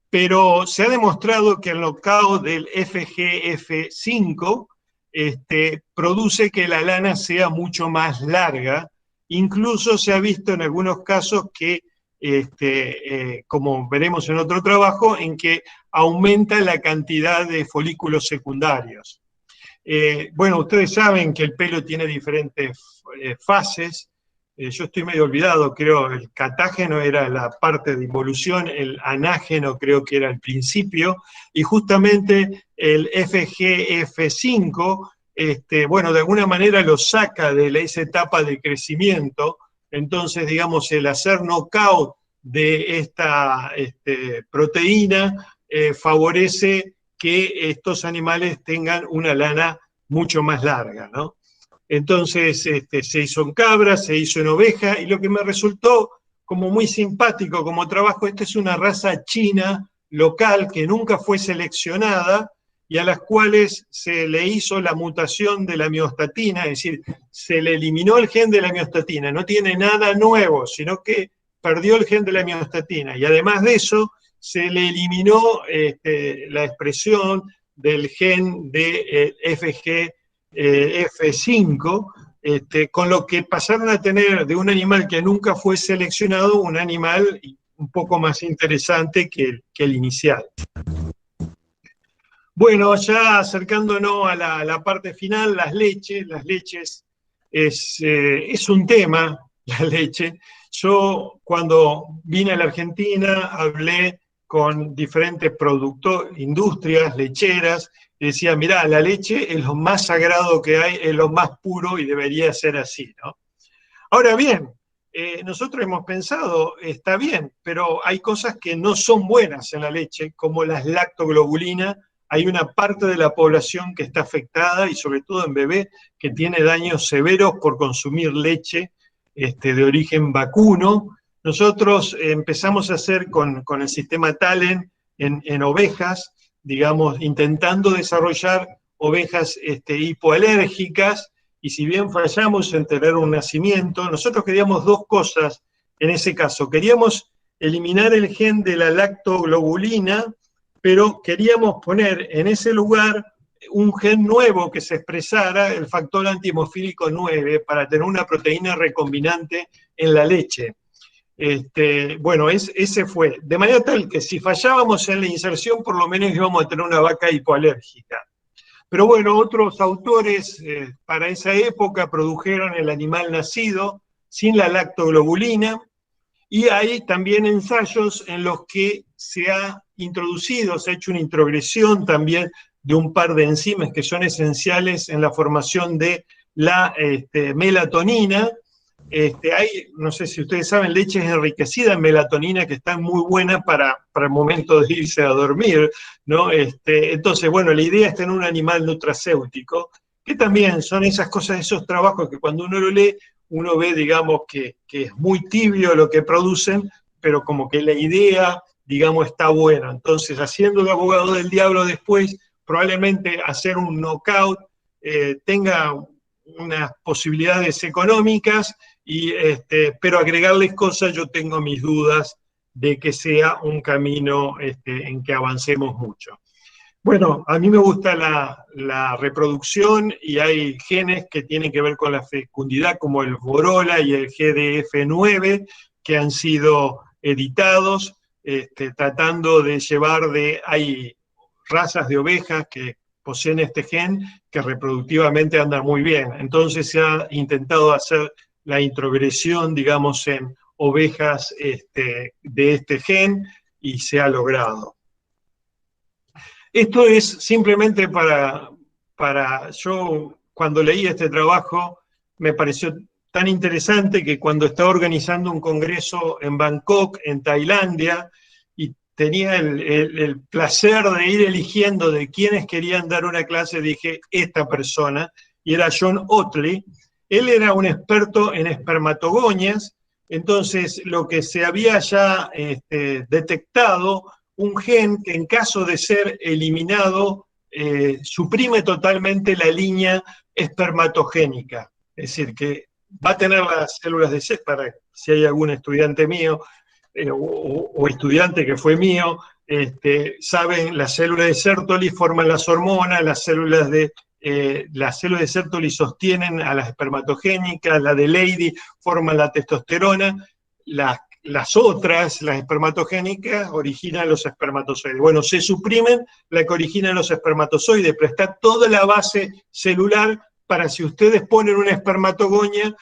pero se ha demostrado que el knockout del FGF5 produce que la lana sea mucho más larga. Incluso se ha visto en algunos casos que, como veremos en otro trabajo, en que aumenta la cantidad de folículos secundarios. Bueno, ustedes saben que el pelo tiene diferentes fases. Yo estoy medio olvidado, creo, el catágeno era la parte de involución, el anágeno creo que era el principio, y justamente el FGF5, bueno, de alguna manera lo saca de esa etapa de crecimiento. Entonces, digamos, el hacer knockout de esta proteína favorece que estos animales tengan una lana mucho más larga, ¿no? Entonces se hizo en cabra, se hizo en oveja, y lo que me resultó como muy simpático como trabajo, esta es una raza china local que nunca fue seleccionada y a las cuales se le hizo la mutación de la miostatina, es decir, se le eliminó el gen de la miostatina, no tiene nada nuevo, sino que perdió el gen de la miostatina, y además de eso se le eliminó la expresión del gen de FGF5, con lo que pasaron a tener de un animal que nunca fue seleccionado, un animal un poco más interesante que el inicial. Bueno, ya acercándonos a la parte final, las leches es un tema, la leche. Yo cuando vine a la Argentina hablé con diferentes industrias lecheras, y decía, mirá, la leche es lo más sagrado que hay, es lo más puro y debería ser así, ¿no? Ahora bien, nosotros hemos pensado, está bien, pero hay cosas que no son buenas en la leche, como las lactoglobulinas. Hay una parte de la población que está afectada, y sobre todo en bebé, que tiene daños severos por consumir leche de origen vacuno. Nosotros empezamos a hacer con el sistema Talent en ovejas, digamos, intentando desarrollar ovejas hipoalérgicas, y si bien fallamos en tener un nacimiento, nosotros queríamos dos cosas en ese caso. Queríamos eliminar el gen de la lactoglobulina, pero queríamos poner en ese lugar un gen nuevo que se expresara, el factor antihemofílico 9, para tener una proteína recombinante en la leche. Bueno, ese fue. De manera tal que si fallábamos en la inserción, por lo menos íbamos a tener una vaca hipoalérgica. Pero bueno, otros autores para esa época produjeron el animal nacido sin la lactoglobulina, y hay también ensayos en los que se ha introducido, se ha hecho una introgresión también de un par de enzimas que son esenciales en la formación de la melatonina. Hay, no sé si ustedes saben, leches enriquecidas en melatonina que están muy buenas para el momento de irse a dormir, ¿no? Entonces, bueno, la idea es tener un animal nutracéutico, que también son esas cosas, esos trabajos que cuando uno lo lee, uno ve, digamos, que es muy tibio lo que producen, pero como que la idea, digamos, está buena. Entonces, haciendo de abogado del diablo después, probablemente hacer un knockout tenga unas posibilidades económicas, pero agregarles cosas yo tengo mis dudas de que sea un camino en que avancemos mucho. Bueno, a mí me gusta la reproducción y hay genes que tienen que ver con la fecundidad, como el Borola y el GDF9, que han sido editados, tratando de hay razas de ovejas que poseen este gen que reproductivamente andan muy bien. Entonces se ha intentado hacer la introgresión, digamos, en ovejas de este gen y se ha logrado. Esto es simplemente yo cuando leí este trabajo me pareció tan interesante que cuando estaba organizando un congreso en Bangkok, en Tailandia, y tenía el placer de ir eligiendo de quiénes querían dar una clase, dije, esta persona, y era John Otley. Él era un experto en espermatogonias, entonces lo que se había ya detectado, un gen que en caso de ser eliminado suprime totalmente la línea espermatogénica, es decir, que va a tener las células de sexo, para si hay algún estudiante mío o estudiante que fue mío, saben, las células de Sertoli forman las hormonas, las células de Sertoli sostienen a las espermatogénicas, la de Leydig forman la testosterona, las otras, las espermatogénicas, originan los espermatozoides. Bueno, se suprimen la que originan los espermatozoides, pero está toda la base celular para, si ustedes ponen una espermatogonia,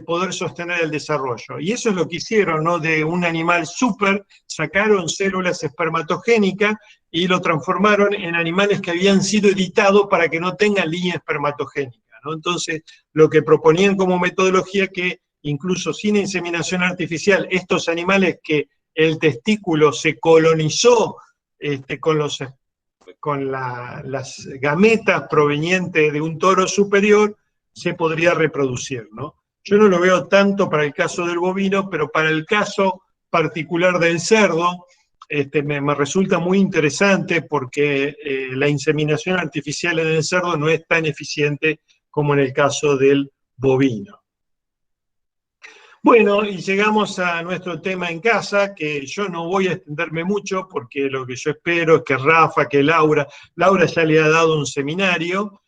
poder sostener el desarrollo. Y eso es lo que hicieron, ¿no? De un animal súper, sacaron células espermatogénicas y lo transformaron en animales que habían sido editados para que no tengan línea espermatogénica, ¿no? Entonces, lo que proponían como metodología que incluso sin inseminación artificial, estos animales que el testículo se colonizó con las gametas provenientes de un toro superior, se podría reproducir, ¿no? Yo no lo veo tanto para el caso del bovino, pero para el caso particular del cerdo, me resulta muy interesante porque la inseminación artificial en el cerdo no es tan eficiente como en el caso del bovino. Bueno, y llegamos a nuestro tema en casa, que yo no voy a extenderme mucho porque lo que yo espero es que Rafa, que Laura ya le ha dado un seminario,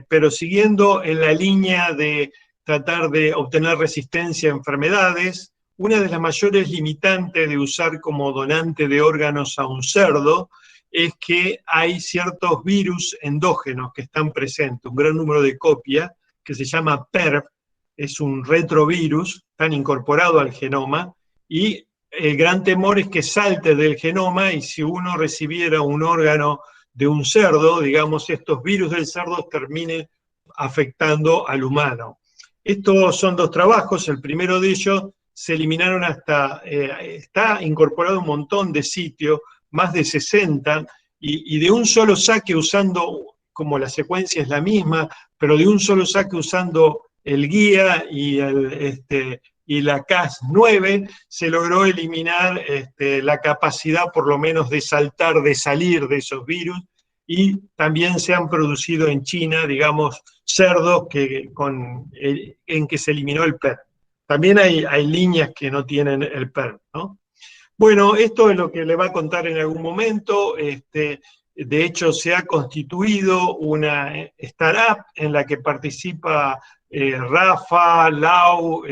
pero siguiendo en la línea de tratar de obtener resistencia a enfermedades, una de las mayores limitantes de usar como donante de órganos a un cerdo es que hay ciertos virus endógenos que están presentes, un gran número de copias, que se llama PERV, es un retrovirus, tan incorporado al genoma, y el gran temor es que salte del genoma y si uno recibiera un órgano de un cerdo, digamos, estos virus del cerdo terminen afectando al humano. Estos son dos trabajos, el primero de ellos se eliminaron está incorporado un montón de sitios, más de 60, y de un solo saque usando, como la secuencia es la misma, pero de un solo saque usando el guía y la Cas9, se logró eliminar la capacidad por lo menos de saltar, de salir de esos virus, y también se han producido en China, digamos, cerdos en que se eliminó el PERV. También hay líneas que no tienen el PERV, ¿no? Bueno, esto es lo que le va a contar en algún momento. De hecho, se ha constituido una startup en la que participa Rafa, Lau,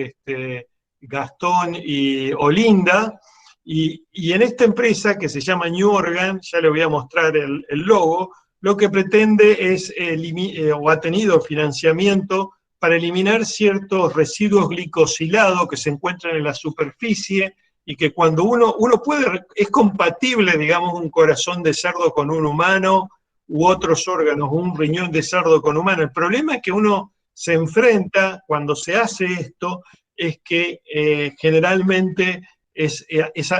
Gastón y Olinda, y en esta empresa que se llama New Organ, ya le voy a mostrar el logo, lo que pretende es, o ha tenido financiamiento para eliminar ciertos residuos glicosilados que se encuentran en la superficie y que cuando uno es compatible, digamos, un corazón de cerdo con un humano u otros órganos, un riñón de cerdo con humano. El problema es que uno se enfrenta, cuando se hace esto, es que generalmente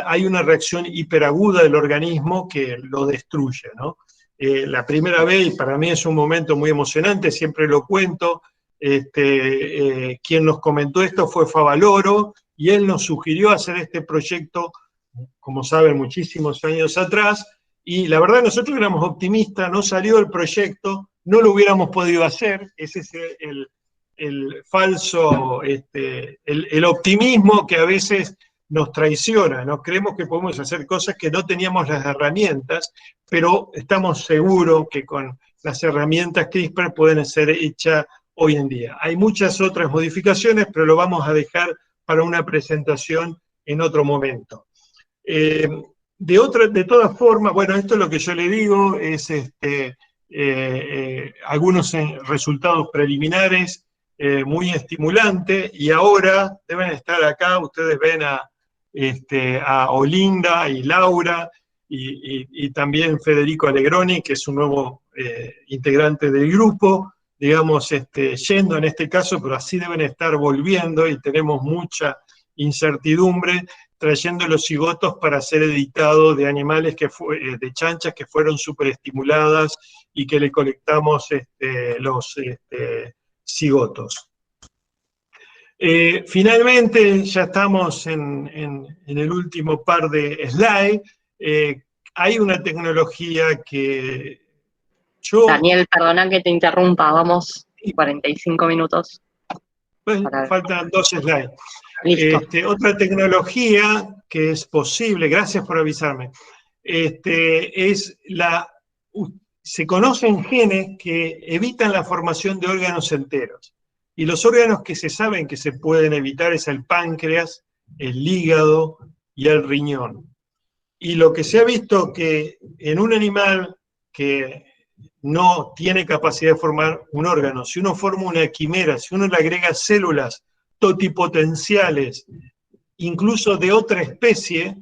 hay una reacción hiperaguda del organismo que lo destruye, ¿no? La primera vez, y para mí es un momento muy emocionante, siempre lo cuento, quien nos comentó esto fue Favaloro, y él nos sugirió hacer este proyecto, como saben, muchísimos años atrás, y la verdad nosotros éramos optimistas, no salió el proyecto, no lo hubiéramos podido hacer, ese es el falso, el optimismo que a veces nos traiciona, ¿no? Creemos que podemos hacer cosas que no teníamos las herramientas, pero estamos seguros que con las herramientas CRISPR pueden ser hechas hoy en día. Hay muchas otras modificaciones, pero lo vamos a dejar para una presentación en otro momento. De todas formas, bueno, esto es lo que yo le digo, es algunos resultados preliminares muy estimulantes, y ahora deben estar acá, ustedes ven a Olinda y Laura, y también Federico Alegroni, que es un nuevo integrante del grupo, digamos, yendo en este caso, pero así deben estar volviendo, y tenemos mucha incertidumbre, trayendo los cigotos para ser editados de animales de chanchas que fueron superestimuladas y que le colectamos los cigotos. Finalmente, ya estamos en el último par de slides. Hay una tecnología que yo... Daniel, perdona que te interrumpa, vamos 45 minutos. Bueno, faltan 2 slides. Listo. Otra tecnología que es posible, gracias por avisarme, se conocen genes que evitan la formación de órganos enteros. Y los órganos que se saben que se pueden evitar es el páncreas, el hígado y el riñón. Y lo que se ha visto que en un animal que no tiene capacidad de formar un órgano, si uno forma una quimera, si uno le agrega células totipotenciales, incluso de otra especie,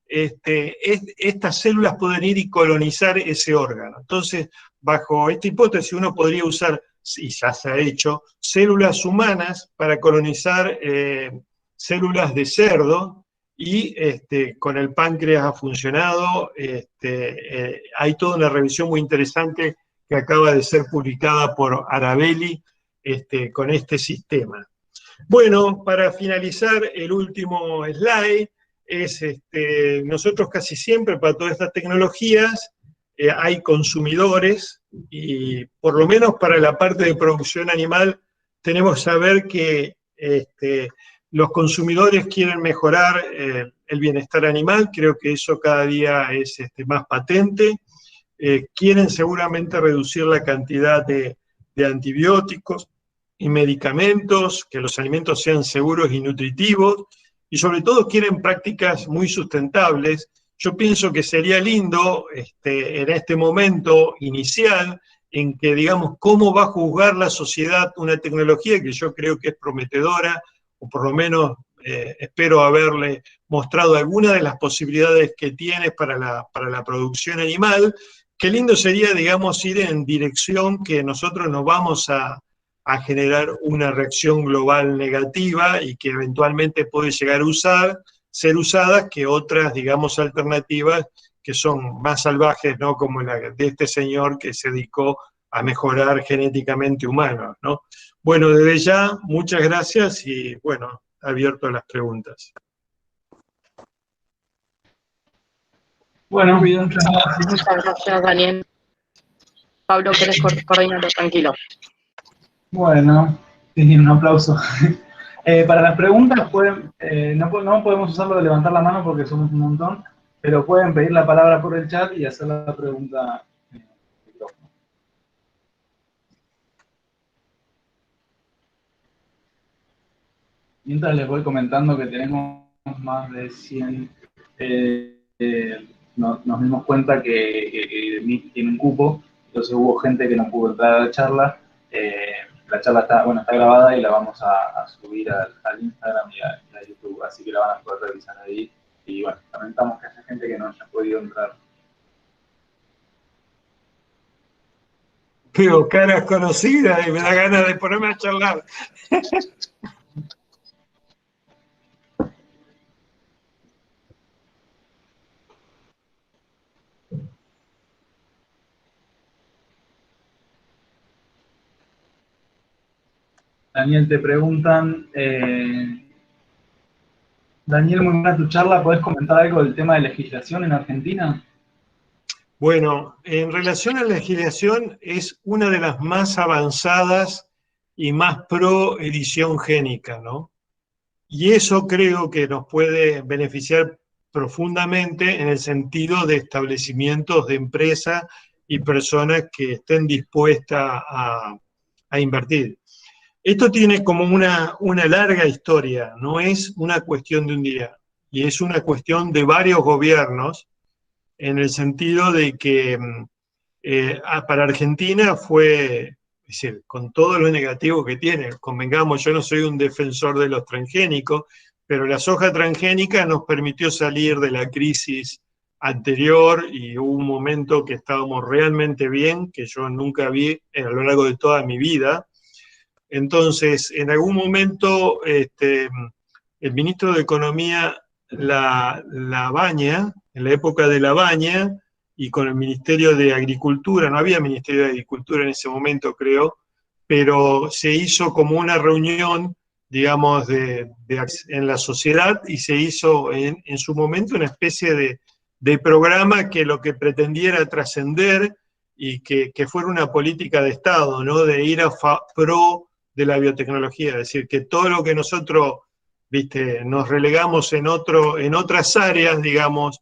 estas células pueden ir y colonizar ese órgano. Entonces, bajo esta hipótesis, uno podría usar, y ya se ha hecho, células humanas para colonizar células de cerdo, y con el páncreas ha funcionado. Hay toda una revisión muy interesante que acaba de ser publicada por Arabelli con este sistema. Bueno, para finalizar, el último slide es, nosotros casi siempre para todas estas tecnologías hay consumidores, y por lo menos para la parte de producción animal tenemos que saber que los consumidores quieren mejorar el bienestar animal. Creo que eso cada día es más patente. Quieren seguramente reducir la cantidad de antibióticos y medicamentos, que los alimentos sean seguros y nutritivos, y sobre todo quieren prácticas muy sustentables. Yo pienso que sería lindo en este momento inicial en que digamos cómo va a juzgar la sociedad una tecnología que yo creo que es prometedora, o por lo menos espero haberle mostrado algunas de las posibilidades que tiene para la producción animal. Qué lindo sería, digamos, ir en dirección que nosotros nos vamos a generar una reacción global negativa y que eventualmente puede llegar a ser usadas que otras, digamos, alternativas que son más salvajes, ¿no? Como la de este señor que se dedicó a mejorar genéticamente humanos, ¿no? Bueno, desde ya, muchas gracias y, bueno, abierto a las preguntas. Bueno, muchas gracias. Muchas gracias, Daniel. Pablo, ¿querés coordinarlo? Tranquilo. Bueno, sí, un aplauso. Para las preguntas, no podemos usarlo de levantar la mano porque somos un montón, pero pueden pedir la palabra por el chat y hacer la pregunta en el micrófono. Mientras les voy comentando que tenemos más de 100, nos dimos cuenta que Meet tiene un cupo, entonces hubo gente que no pudo entrar a la charla. La charla está grabada y la vamos a subir al Instagram y a YouTube, así que la van a poder revisar ahí. Y bueno, lamentamos que haya gente que no haya podido entrar. Veo caras conocidas y me da ganas de ponerme a charlar. Daniel, te preguntan, Daniel, muy buena tu charla, ¿podés comentar algo del tema de legislación en Argentina? Bueno, en relación a la legislación es una de las más avanzadas y más pro edición génica, ¿no? Y eso creo que nos puede beneficiar profundamente en el sentido de establecimientos de empresa y personas que estén dispuestas a invertir. Esto tiene como una larga historia, no es una cuestión de un día, y es una cuestión de varios gobiernos, en el sentido de que para Argentina fue, es decir, con todo lo negativo que tiene, convengamos, yo no soy un defensor de los transgénicos, pero la soja transgénica nos permitió salir de la crisis anterior y hubo un momento que estábamos realmente bien, que yo nunca vi a lo largo de toda mi vida. Entonces, en algún momento, el ministro de Economía la Baña, en la época de la Baña, y con el Ministerio de Agricultura, no había Ministerio de Agricultura en ese momento, creo, pero se hizo como una reunión, digamos, en la sociedad, y se hizo en su momento una especie de programa que lo que pretendía era trascender y que fuera una política de Estado, ¿no? De ir a pro de la biotecnología, es decir, que todo lo que nosotros, viste, nos relegamos en otras áreas, digamos,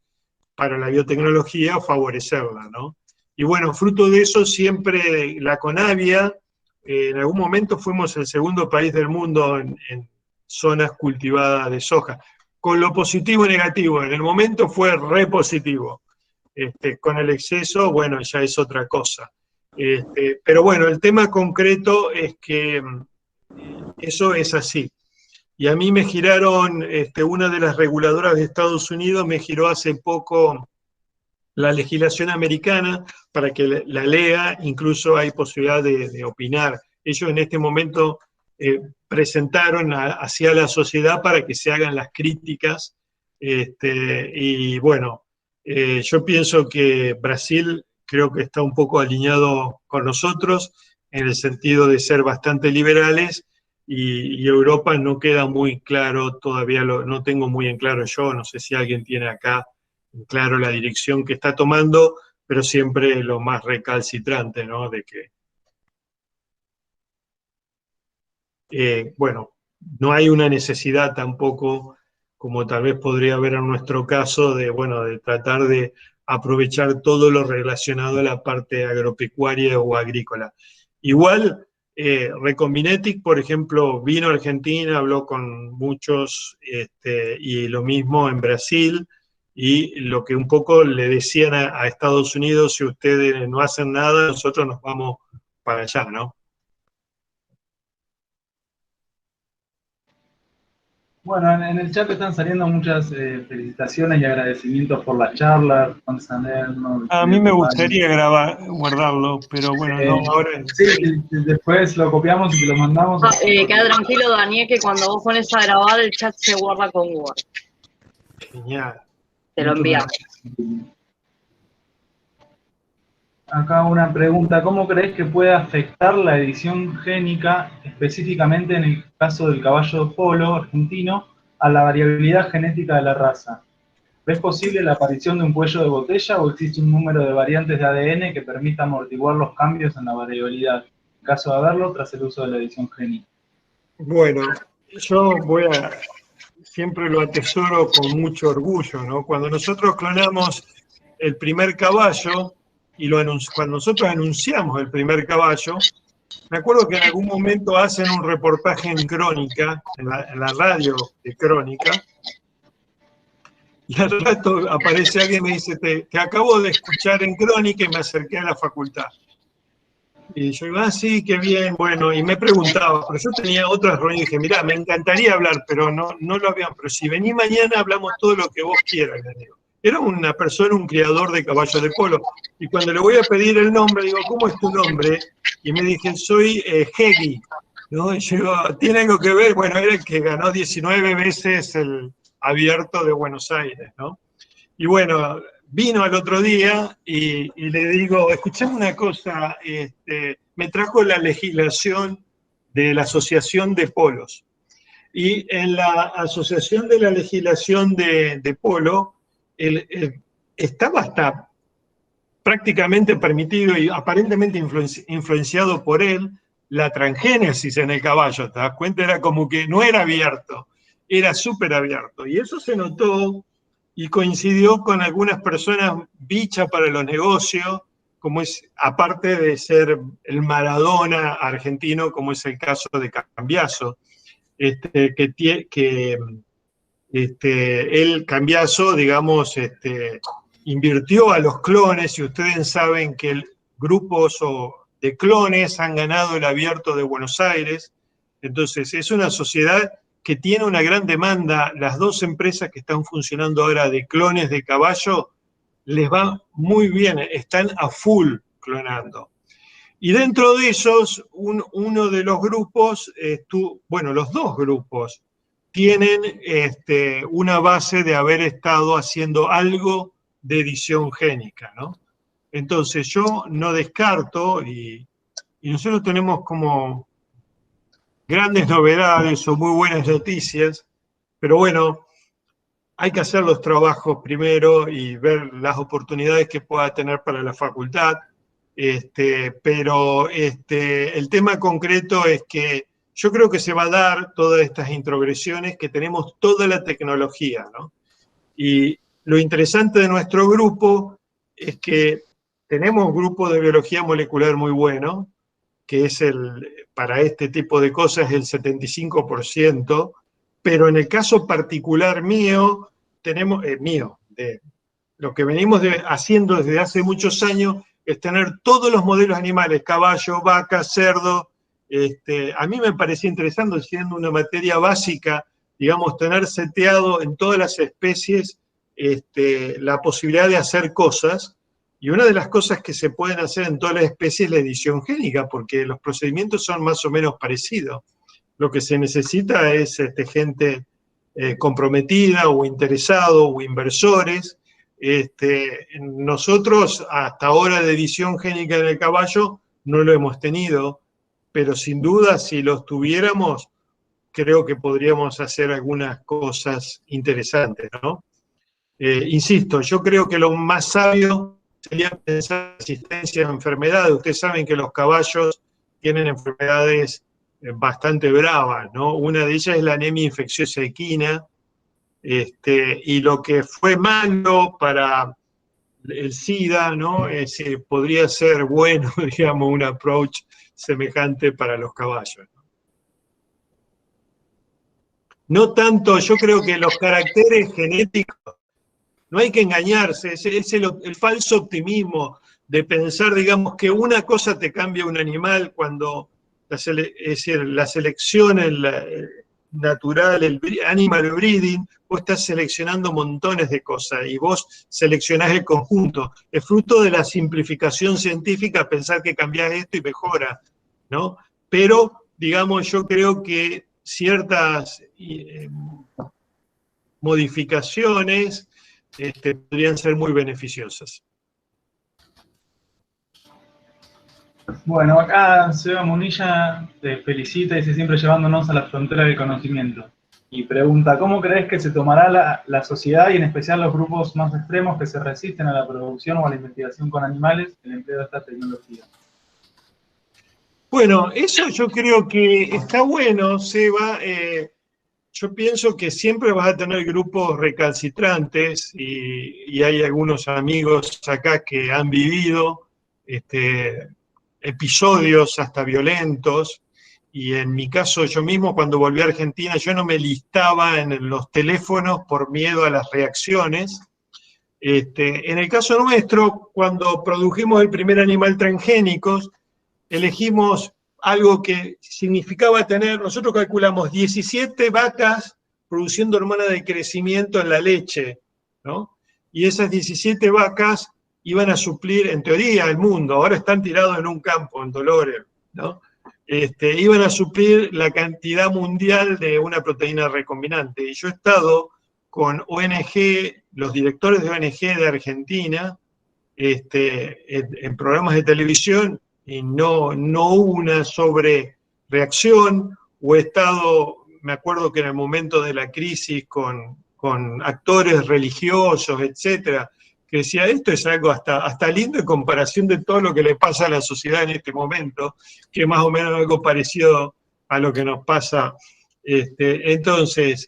para la biotecnología, favorecerla, ¿no? Y bueno, fruto de eso siempre la Conavia, en algún momento fuimos el segundo país del mundo en zonas cultivadas de soja, con lo positivo y negativo. En el momento fue re positivo. Con el exceso, bueno, ya es otra cosa. Pero bueno, el tema concreto es que eso es así. Y a mí me giraron, una de las reguladoras de Estados Unidos me giró hace poco la legislación americana para que la lea, incluso hay posibilidad de opinar. Ellos en este momento presentaron hacia la sociedad para que se hagan las críticas, y bueno, yo pienso que Brasil creo que está un poco alineado con nosotros en el sentido de ser bastante liberales, y Europa no queda muy claro, todavía no tengo muy en claro yo, no sé si alguien tiene acá en claro la dirección que está tomando, pero siempre lo más recalcitrante, ¿no? De que, bueno, no hay una necesidad tampoco, como tal vez podría haber en nuestro caso, de, bueno, de tratar de aprovechar todo lo relacionado a la parte agropecuaria o agrícola. Igual, Recombinetics, por ejemplo, vino a Argentina, habló con muchos, y lo mismo en Brasil, y lo que un poco le decían a Estados Unidos: si ustedes no hacen nada, nosotros nos vamos para allá, ¿no? Bueno, en el chat están saliendo muchas felicitaciones y agradecimientos por la charla. Juan Salerno, A mí me gustaría guardarlo, pero bueno, no, ahora... sí, después lo copiamos y te lo mandamos. Queda tranquilo, Daniel, que cuando vos pones a grabar, el chat se guarda con Word. Genial. Te lo enviamos. Acá una pregunta: ¿cómo crees que puede afectar la edición génica, específicamente en el caso del caballo de polo argentino, a la variabilidad genética de la raza? ¿Ves posible la aparición de un cuello de botella o existe un número de variantes de ADN que permita amortiguar los cambios en la variabilidad, en caso de haberlo, tras el uso de la edición génica? Bueno, yo siempre lo atesoro con mucho orgullo, ¿no? Cuando nosotros clonamos el primer caballo, y cuando nosotros anunciamos el primer caballo, me acuerdo que en algún momento hacen un reportaje en Crónica, en la radio de Crónica, y al rato aparece alguien y me dice: te acabo de escuchar en Crónica, y me acerqué a la facultad. Y yo iba: sí, qué bien, bueno, y me preguntaba, pero yo tenía otras reuniones, y dije: mirá, me encantaría hablar, pero no lo habían, pero si vení mañana hablamos todo lo que vos quieras, le digo. Era una persona, un criador de caballos de polo, y cuando le voy a pedir el nombre, digo: ¿cómo es tu nombre? Y me dije: soy Hegui, ¿no? Y yo digo: ¿tiene algo que ver? Bueno, era el que ganó 19 veces el Abierto de Buenos Aires, ¿no? Y bueno, vino al otro día y le digo: escuchame una cosa, me trajo la legislación de la Asociación de Polos. Y en la Asociación de la Legislación de Polo, estaba hasta prácticamente permitido y aparentemente influenciado por él, la transgénesis en el caballo, ¿te das cuenta? Era como que no era abierto, era súper abierto. Y eso se notó y coincidió con algunas personas bichas para los negocios, como es, aparte de ser el Maradona argentino, como es el caso de Cambiaso, él, Cambiaso, digamos, invirtió a los clones, y ustedes saben que grupos de clones han ganado el Abierto de Buenos Aires. Entonces, es una sociedad que tiene una gran demanda. Las dos empresas que están funcionando ahora de clones de caballo, les va muy bien, están a full clonando. Y dentro de esos, uno de los grupos, bueno, los dos grupos, tienen una base de haber estado haciendo algo de edición génica, ¿no? Entonces yo no descarto, y nosotros tenemos como grandes novedades o muy buenas noticias, pero bueno, hay que hacer los trabajos primero y ver las oportunidades que pueda tener para la facultad, pero el tema concreto es que yo creo que se va a dar todas estas introgresiones, que tenemos toda la tecnología, ¿no? Y lo interesante de nuestro grupo es que tenemos un grupo de biología molecular muy bueno, que es para este tipo de cosas el 75%, pero en el caso particular mío, tenemos, lo que venimos haciendo desde hace muchos años es tener todos los modelos animales, caballo, vaca, cerdo. A mí me parecía interesante, siendo una materia básica, digamos, tener seteado en todas las especies la posibilidad de hacer cosas. Y una de las cosas que se pueden hacer en todas las especies es la edición génica, porque los procedimientos son más o menos parecidos. Lo que se necesita es gente comprometida o interesado o inversores. Nosotros hasta ahora de edición génica en el caballo no lo hemos tenido, pero sin duda si los tuviéramos, creo que podríamos hacer algunas cosas interesantes, ¿no? Insisto, yo creo que lo más sabio sería pensar en resistencia a enfermedades. Ustedes saben que los caballos tienen enfermedades bastante bravas, ¿no? Una de ellas es la anemia infecciosa equina, y lo que fue malo para el SIDA, ¿no? Podría ser bueno, digamos, un approach semejante para los caballos. No tanto, yo creo que los caracteres genéticos, no hay que engañarse, es el falso optimismo de pensar, digamos, que una cosa te cambia un animal cuando, es decir, la selección natural, el animal breeding, vos estás seleccionando montones de cosas y vos seleccionás el conjunto. Es fruto de la simplificación científica pensar que cambiás esto y mejora, ¿no? Pero, digamos, yo creo que ciertas modificaciones podrían ser muy beneficiosas. Bueno, acá Seba Munilla te felicita y dice siempre llevándonos a la frontera del conocimiento. Y pregunta, ¿cómo crees que se tomará la sociedad y en especial los grupos más extremos que se resisten a la producción o a la investigación con animales el empleo de esta tecnología? Bueno, eso yo creo que está bueno, Seba. Yo pienso que siempre vas a tener grupos recalcitrantes y hay algunos amigos acá que han vivido episodios hasta violentos, y en mi caso yo mismo cuando volví a Argentina yo no me listaba en los teléfonos por miedo a las reacciones. En el caso nuestro, cuando produjimos el primer animal transgénicos, elegimos algo que significaba tener, nosotros calculamos 17 vacas produciendo hormona de crecimiento en la leche, ¿no? Y esas 17 vacas iban a suplir, en teoría, el mundo. Ahora están tirados en un campo, en Dolores, ¿no? Iban a suplir la cantidad mundial de una proteína recombinante. Y yo he estado con ONG, los directores de ONG de Argentina, en programas de televisión, y no hubo una sobrereacción, o he estado, me acuerdo que en el momento de la crisis con actores religiosos, etcétera, que decía, esto es algo hasta lindo en comparación de todo lo que le pasa a la sociedad en este momento, que es más o menos algo parecido a lo que nos pasa. Entonces,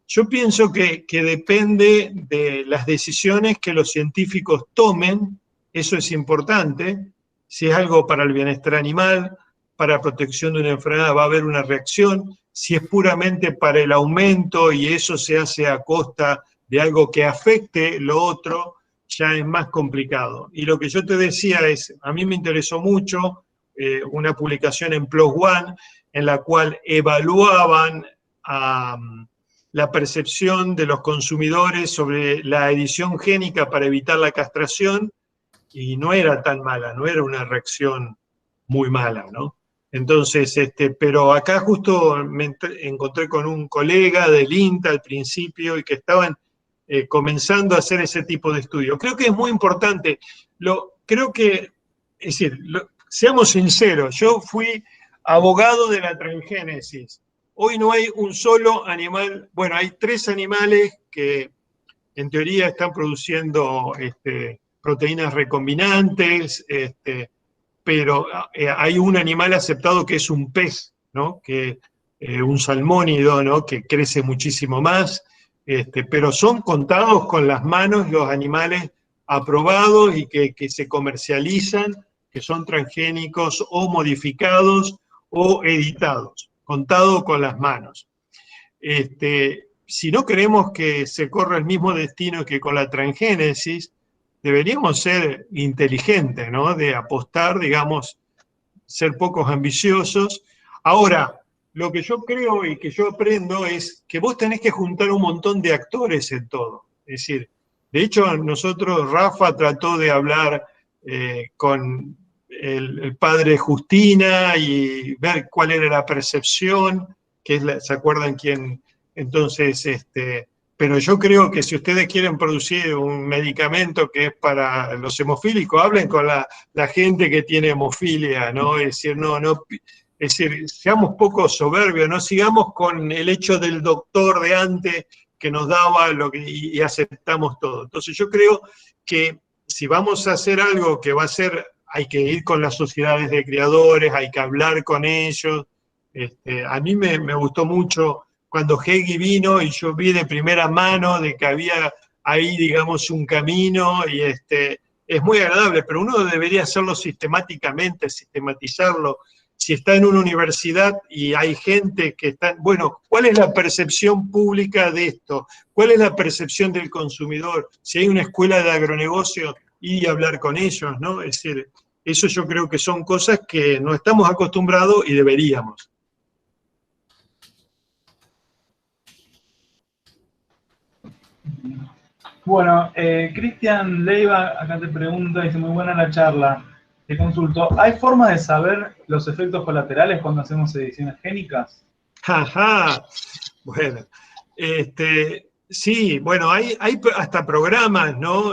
yo pienso que depende de las decisiones que los científicos tomen, eso es importante. Si es algo para el bienestar animal, para protección de una enfermedad, va a haber una reacción. Si es puramente para el aumento y eso se hace a costa de algo que afecte lo otro, ya es más complicado. Y lo que yo te decía es, a mí me interesó mucho una publicación en PLOS ONE en la cual evaluaban la percepción de los consumidores sobre la edición génica para evitar la castración, y no era tan mala, no era una reacción muy mala, ¿no? Entonces, pero acá justo me encontré con un colega del INTA al principio y que estaban comenzando a hacer ese tipo de estudios. Creo que es muy importante. Creo que, es decir, seamos sinceros, yo fui abogado de la transgénesis. Hoy no hay un solo animal, bueno, hay 3 animales que en teoría están produciendo proteínas recombinantes, pero hay un animal aceptado que es un pez, ¿no? Un salmónido, ¿no? Que crece muchísimo más, pero son contados con las manos los animales aprobados y que se comercializan, que son transgénicos o modificados o editados, contados con las manos. Si no queremos que se corra el mismo destino que con la transgénesis, deberíamos ser inteligentes, ¿no? De apostar, digamos, ser pocos ambiciosos. Ahora, lo que yo creo y que yo aprendo es que vos tenés que juntar un montón de actores en todo. Es decir, de hecho, nosotros, Rafa trató de hablar con el padre Justina y ver cuál era la percepción, que es ¿se acuerdan quién? Entonces, pero yo creo que si ustedes quieren producir un medicamento que es para los hemofílicos, hablen con la gente que tiene hemofilia, ¿no? Es decir, es decir, seamos poco soberbios, no sigamos con el hecho del doctor de antes que nos daba y aceptamos todo. Entonces yo creo que si vamos a hacer algo que va a ser, hay que ir con las sociedades de criadores, hay que hablar con ellos. A mí me gustó mucho cuando Heggie vino y yo vi de primera mano de que había ahí, digamos, un camino y es muy agradable, pero uno debería hacerlo sistemáticamente, sistematizarlo. Si está en una universidad y hay gente que está, bueno, ¿cuál es la percepción pública de esto? ¿Cuál es la percepción del consumidor? Si hay una escuela de agronegocio, ir y hablar con ellos, ¿no? Es decir, eso yo creo que son cosas que no estamos acostumbrados y deberíamos. Bueno, Cristian Leiva acá te pregunta, dice, muy buena la charla. Te consulto, ¿hay forma de saber los efectos colaterales cuando hacemos ediciones génicas? Ajá, bueno, sí, bueno, hay hasta programas, ¿no?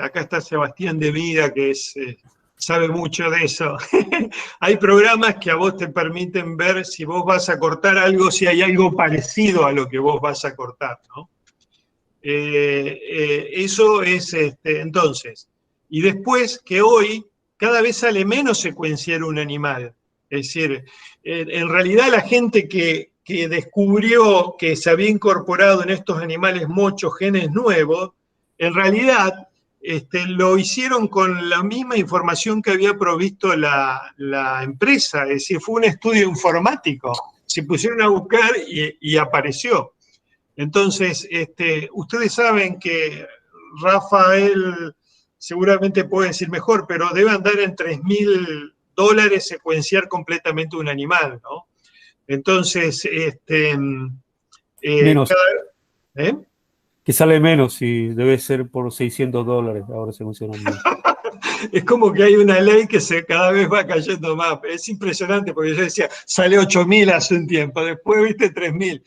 Acá está Sebastián de Vida, que sabe mucho de eso. Hay programas que a vos te permiten ver si vos vas a cortar algo, si hay algo parecido a lo que vos vas a cortar, ¿no? Eso es, entonces, y después que hoy cada vez sale menos secuenciar un animal. Es decir, en realidad la gente que descubrió que se había incorporado en estos animales mochos genes nuevos, en realidad lo hicieron con la misma información que había provisto la empresa. Es decir, fue un estudio informático. Se pusieron a buscar y apareció. Entonces, ustedes saben que Rafael seguramente puede decir mejor, pero debe andar en $3.000 secuenciar completamente un animal, ¿no? Entonces, menos. ¿eh? Que sale menos y debe ser por $600, ahora se menciona bien. Es como que hay una ley que cada vez va cayendo más. Es impresionante porque yo decía, sale 8.000 hace un tiempo, después viste 3.000.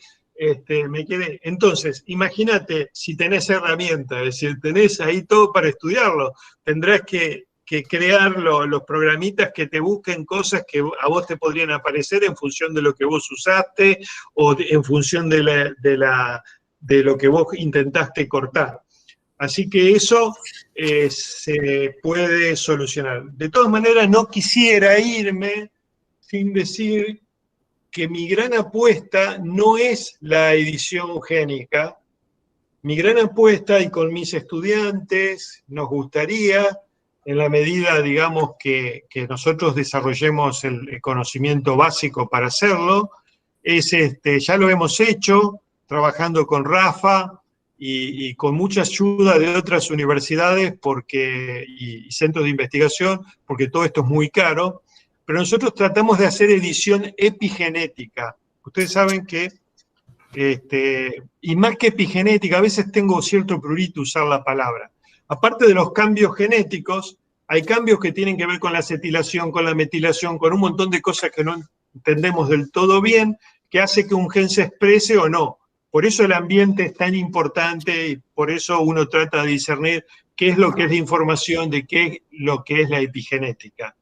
Me quedé. Entonces, imagínate si tenés herramientas, es decir, tenés ahí todo para estudiarlo. Tendrás que crear los programitas que te busquen cosas que a vos te podrían aparecer en función de lo que vos usaste o en función de lo que vos intentaste cortar. Así que eso se puede solucionar. De todas maneras, no quisiera irme sin decir que mi gran apuesta no es la edición génica. Mi gran apuesta, y con mis estudiantes, nos gustaría, en la medida, digamos, que nosotros desarrollemos el conocimiento básico para hacerlo, es, ya lo hemos hecho, trabajando con Rafa y con mucha ayuda de otras universidades y centros de investigación, porque todo esto es muy caro, pero nosotros tratamos de hacer edición epigenética. Ustedes saben que y más que epigenética, a veces tengo cierto prurito usar la palabra. Aparte de los cambios genéticos, hay cambios que tienen que ver con la acetilación, con la metilación, con un montón de cosas que no entendemos del todo bien, que hace que un gen se exprese o no. Por eso el ambiente es tan importante y por eso uno trata de discernir qué es lo que es la información de qué es lo que es la epigenética.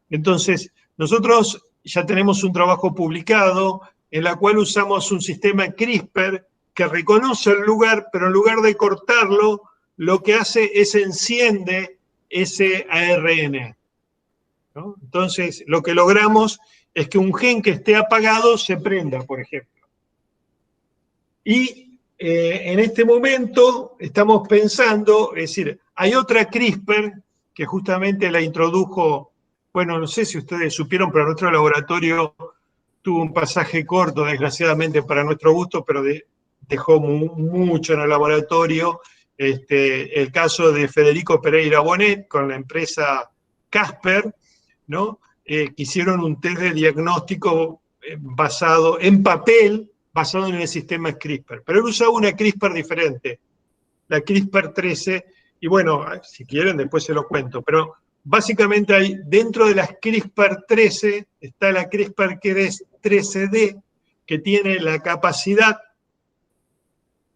Entonces, nosotros ya tenemos un trabajo publicado en la cual usamos un sistema CRISPR que reconoce el lugar, pero en lugar de cortarlo, lo que hace es enciende ese ARN, ¿no? Entonces, lo que logramos es que un gen que esté apagado se prenda, por ejemplo. Y en este momento estamos pensando, es decir, hay otra CRISPR que justamente la introdujo, bueno, no sé si ustedes supieron, pero nuestro laboratorio tuvo un pasaje corto, desgraciadamente para nuestro gusto, pero dejó mucho en el laboratorio. El caso de Federico Pereira Bonet con la empresa Casper, ¿no? Que hicieron un test de diagnóstico basado en papel, basado en el sistema CRISPR. Pero él usaba una CRISPR diferente, la CRISPR-13, y bueno, si quieren después se lo cuento, pero básicamente hay, dentro de las CRISPR-13 está la CRISPR-13D, que tiene la capacidad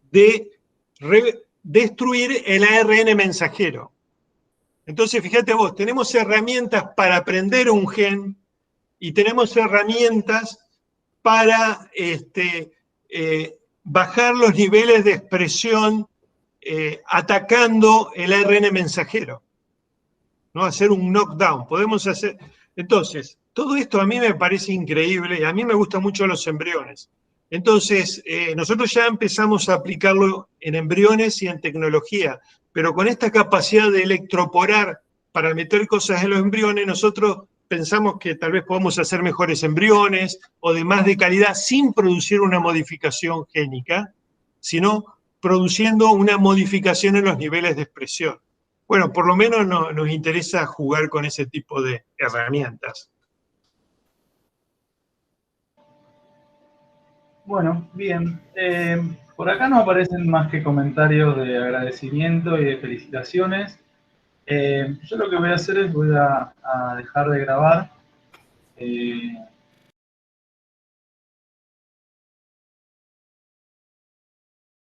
de destruir el ARN mensajero. Entonces, fíjate vos, tenemos herramientas para aprender un gen y tenemos herramientas para bajar los niveles de expresión atacando el ARN mensajero, ¿no? Hacer un knockdown. Podemos hacer. Entonces, todo esto a mí me parece increíble y a mí me gustan mucho los embriones. Entonces, nosotros ya empezamos a aplicarlo en embriones y en tecnología, pero con esta capacidad de electroporar para meter cosas en los embriones, nosotros pensamos que tal vez podemos hacer mejores embriones o de más de calidad sin producir una modificación génica, sino produciendo una modificación en los niveles de expresión. Bueno, por lo menos nos interesa jugar con ese tipo de herramientas. Bueno, bien. Por acá no aparecen más que comentarios de agradecimiento y de felicitaciones. Yo lo que voy a hacer es voy a dejar de grabar.